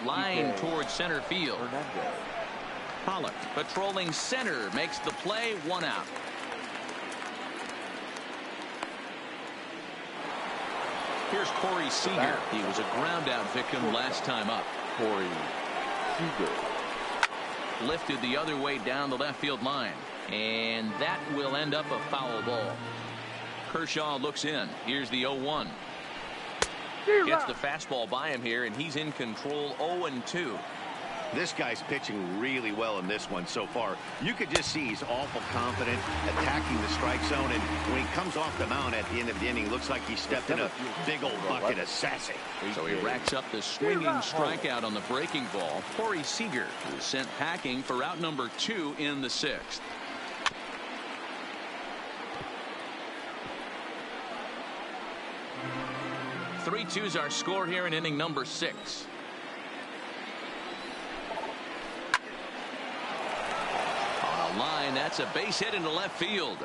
Speaker 1: Line towards center field. Pollock patrolling center, makes the play, 1 out. Here's Corey Seager. He was a ground out victim last time up.
Speaker 2: Corey Seager.
Speaker 1: Lifted the other way down the left field line, and that will end up a foul ball. Kershaw looks in. Here's the 0-1. Gets the fastball by him here, and he's in control. 0-2.
Speaker 4: This guy's pitching really well in this one so far. You could just see he's awful confident attacking the strike zone, and when he comes off the mound at the end of the inning, looks like he stepped in a big old bucket of sassy.
Speaker 1: So he racks up the swinging strikeout on the breaking ball. Corey Seager is sent packing for out number 2 in the 6th. Three-2's our score here in inning number 6. Line, that's a base hit into left field.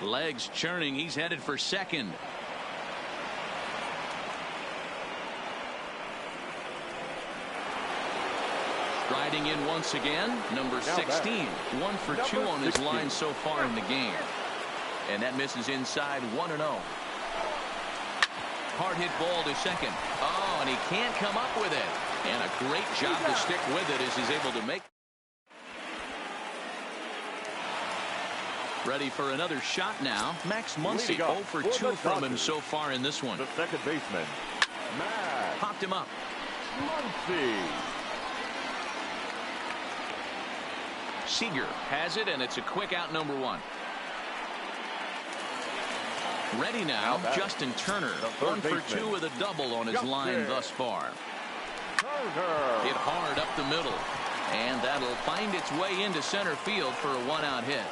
Speaker 1: Legs churning, he's headed for second. Striding in once again, number 16. 1 for 2 on his line so far in the game. And that misses inside, 1-0. Hard hit ball to second. Oh, and he can't come up with it. And a great job to stick with it as he's able to make. Ready for another shot now. Max Muncy, 0 for 2 from him so far in this one.
Speaker 2: The second baseman, Max.
Speaker 1: Popped him up.
Speaker 2: Muncy.
Speaker 1: Seager has it, and it's a quick out, number 1. Ready now, Justin Turner. 1 for 2 with a double on his line thus far.
Speaker 2: Turner.
Speaker 1: Hit hard up the middle, and that'll find its way into center field for a 1-out hit.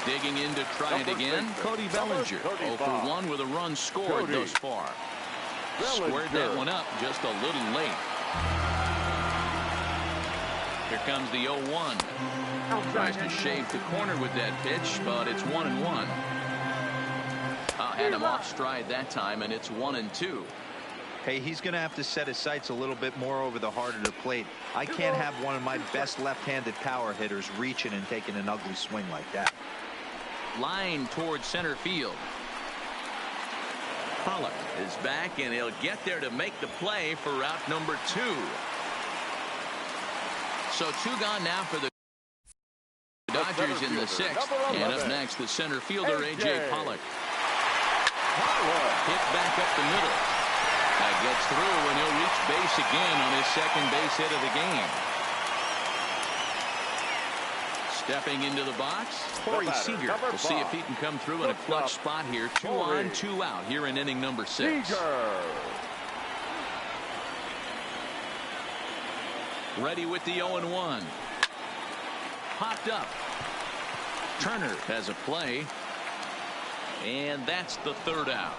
Speaker 1: Digging in to try it again, Cody Bellinger. 0 for 1 with a run scored thus far. Squared that one up just a little late. Here comes the 0-1. Tries to shave the corner with that pitch, but it's 1-1. Had him off stride that time, and it's 1-2.
Speaker 3: Hey, he's going to have to set his sights a little bit more over the heart of the plate. I can't have one of my best left-handed power hitters reaching and taking an ugly swing like that.
Speaker 1: Line towards center field. Pollock is back, and he'll get there to make the play for route number 2. So 2 gone now for the Dodgers in the 6th. And up next, the center fielder, A.J. Pollock. Hit back up the middle. That gets through, and he'll reach base again on his second base hit of the game. Stepping into the box, Corey Seager. We'll see if he can come through in a clutch spot here. 2 on, 2 out here in inning number 6. Ready with the 0-1. Popped up. Turner has a play. And that's the 3rd out.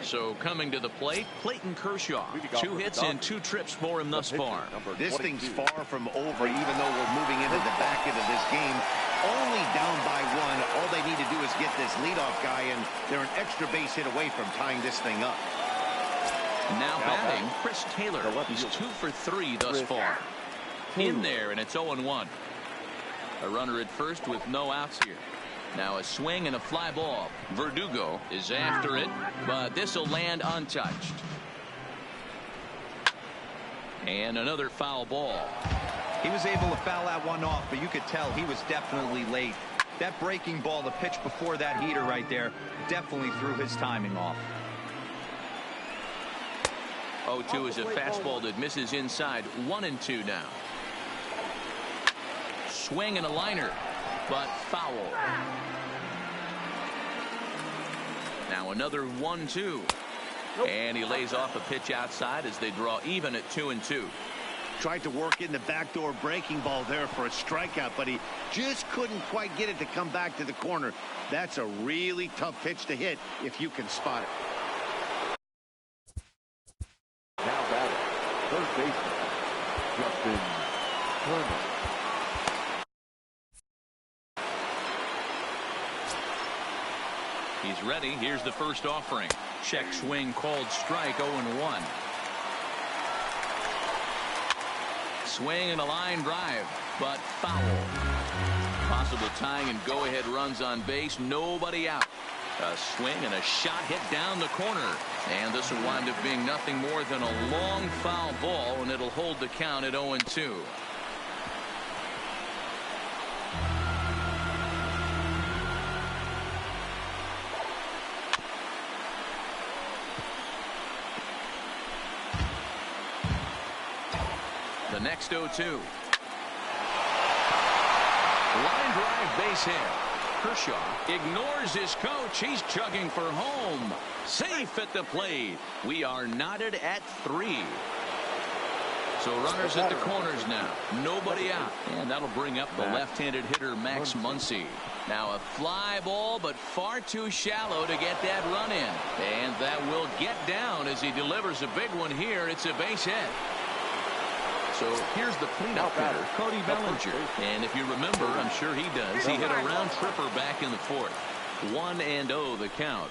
Speaker 1: So coming to the plate, Clayton Kershaw. 2 hits and 2 trips for him thus far.
Speaker 4: This thing's far from over, even though we're moving into the back end of this game. Only down by 1. All they need to do is get this leadoff guy, and they're an extra base hit away from tying this thing up.
Speaker 1: Now batting, Chris Taylor. He's 2 for 3 thus far. In there, and it's 0-1. A runner at first with no outs here. Now a swing and a fly ball. Verdugo is after it, but this will land untouched. And another foul ball.
Speaker 3: He was able to foul that one off, but you could tell he was definitely late. That breaking ball, the pitch before that heater right there, definitely threw his timing off.
Speaker 1: 0-2 is a fastball that misses inside. 1-2 now. Swing and a liner, but foul. Now another 1-2. And he lays off a pitch outside as they draw even at 2-2.
Speaker 4: Tried to work in the backdoor breaking ball there for a strikeout, but he just couldn't quite get it to come back to the corner. That's a really tough pitch to hit if you can spot it.
Speaker 2: Now batting, third baseman, Justin Turner.
Speaker 1: He's ready. Here's the first offering. Check swing called strike. 0-1. Swing and a line drive, but foul. Possible tying and go-ahead runs on base. Nobody out. A swing and a shot hit down the corner. And this will wind up being nothing more than a long foul ball, and it'll hold the count at 0-2. The next 0-2. Line drive base hit. Kershaw ignores his coach. He's chugging for home. Safe at the plate. We are knotted at 3. So runners at the corners now. Nobody out. And that'll bring up the left-handed hitter Max Muncy. Now a fly ball, but far too shallow to get that run in. And that will get down as he delivers a big one here. It's a base hit. So here's the cleanup hitter, Cody Bellinger. And if you remember, I'm sure he does, he hit a round tripper back in the 4th. 1-0 the count.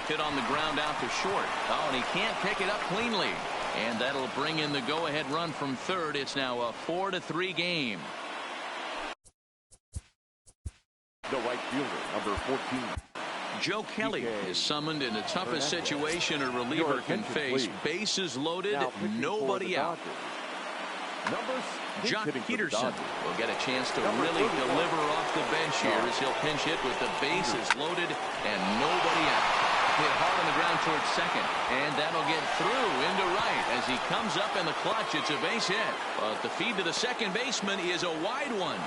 Speaker 1: Hit on the ground out to short. Oh, and he can't pick it up cleanly. And that'll bring in the go-ahead run from third. It's now a 4-3 game.
Speaker 2: The right fielder, number 14.
Speaker 1: Joe Kelly is summoned in the toughest situation a reliever can face. Bases loaded, nobody out. Jock Peterson will get a chance to really deliver off the bench here as he'll pinch hit with the bases loaded and nobody out. Hit hard on the ground towards second, and that'll get through into right as he comes up in the clutch. It's a base hit, but the feed to the second baseman is a wide one.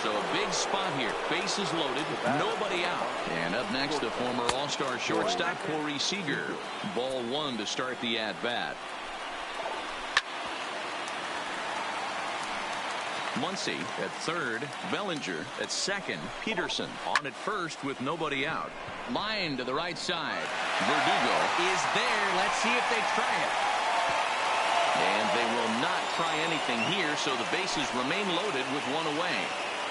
Speaker 1: So a big spot here. Bases loaded, nobody out. And up next, the former All-Star shortstop, Corey Seager. Ball 1 to start the at-bat. Muncy at third, Bellinger at second, Peterson on at first with nobody out. Line to the right side. Verdugo is there. Let's see if they try it. And they will not try anything here, so the bases remain loaded with one away.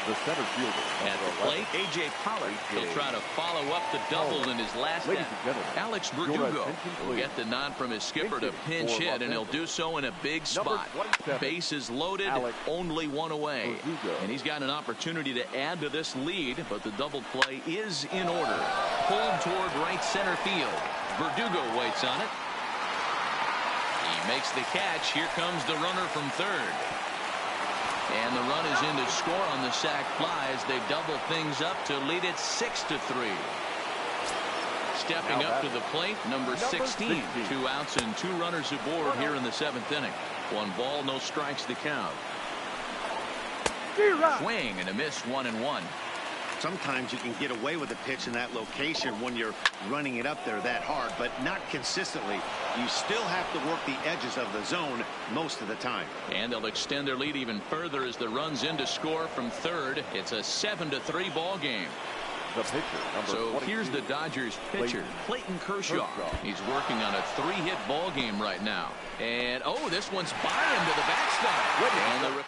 Speaker 2: The center fielder.
Speaker 1: At the plate, A.J. Pollard. He'll try to follow up the double in his last
Speaker 2: Ladies
Speaker 1: at.
Speaker 2: and gentlemen,
Speaker 1: Alex
Speaker 2: your
Speaker 1: Verdugo
Speaker 2: attention,
Speaker 1: will
Speaker 2: please.
Speaker 1: get the nod from his skipper to pinch
Speaker 2: for
Speaker 1: hit,
Speaker 2: Los
Speaker 1: and he'll do so in a big spot.
Speaker 2: 27,
Speaker 1: Bases loaded,
Speaker 2: Alex
Speaker 1: only one away.
Speaker 2: Verdugo.
Speaker 1: And he's got an opportunity to add to this lead, but the double play is in order. Pulled toward right center field. Verdugo waits on it. He makes the catch. Here comes the runner from third. And the run is in to score on the sac fly as they double things up to lead it 6-3. Stepping up to the plate, number 16. 2 outs and 2 runners aboard here in the 7th inning. 1 ball, no strikes to count. Swing and a miss, 1-1.
Speaker 4: Sometimes you can get away with a pitch in that location when you're running it up there that hard, but not consistently. You still have to work the edges of the zone most of the time.
Speaker 1: And they'll extend their lead even further as the run's in to score from third. It's a 7-3 ball game.
Speaker 2: The pitcher, number
Speaker 1: So
Speaker 2: 22,
Speaker 1: here's the Dodgers pitcher, Clayton Kershaw. He's working on a 3-hit ball game right now. And oh, this one's by him to the backstop. And the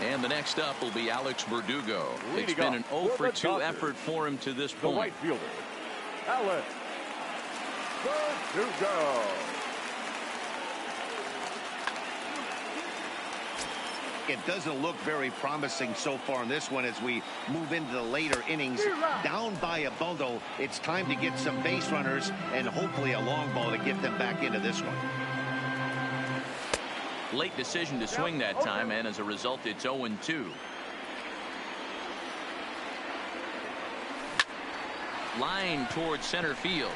Speaker 1: And the next up will be Alex Verdugo. It's been an 0-for-2 effort for him to this
Speaker 2: the
Speaker 1: point.
Speaker 2: right fielder, Alex Verdugo.
Speaker 4: It doesn't look very promising so far in this one as we move into the later innings. Down by a bundle, it's time to get some base runners and hopefully a long ball to get them back into this one.
Speaker 1: Late decision to swing that time, and as a result, it's 0-2. Line towards center field.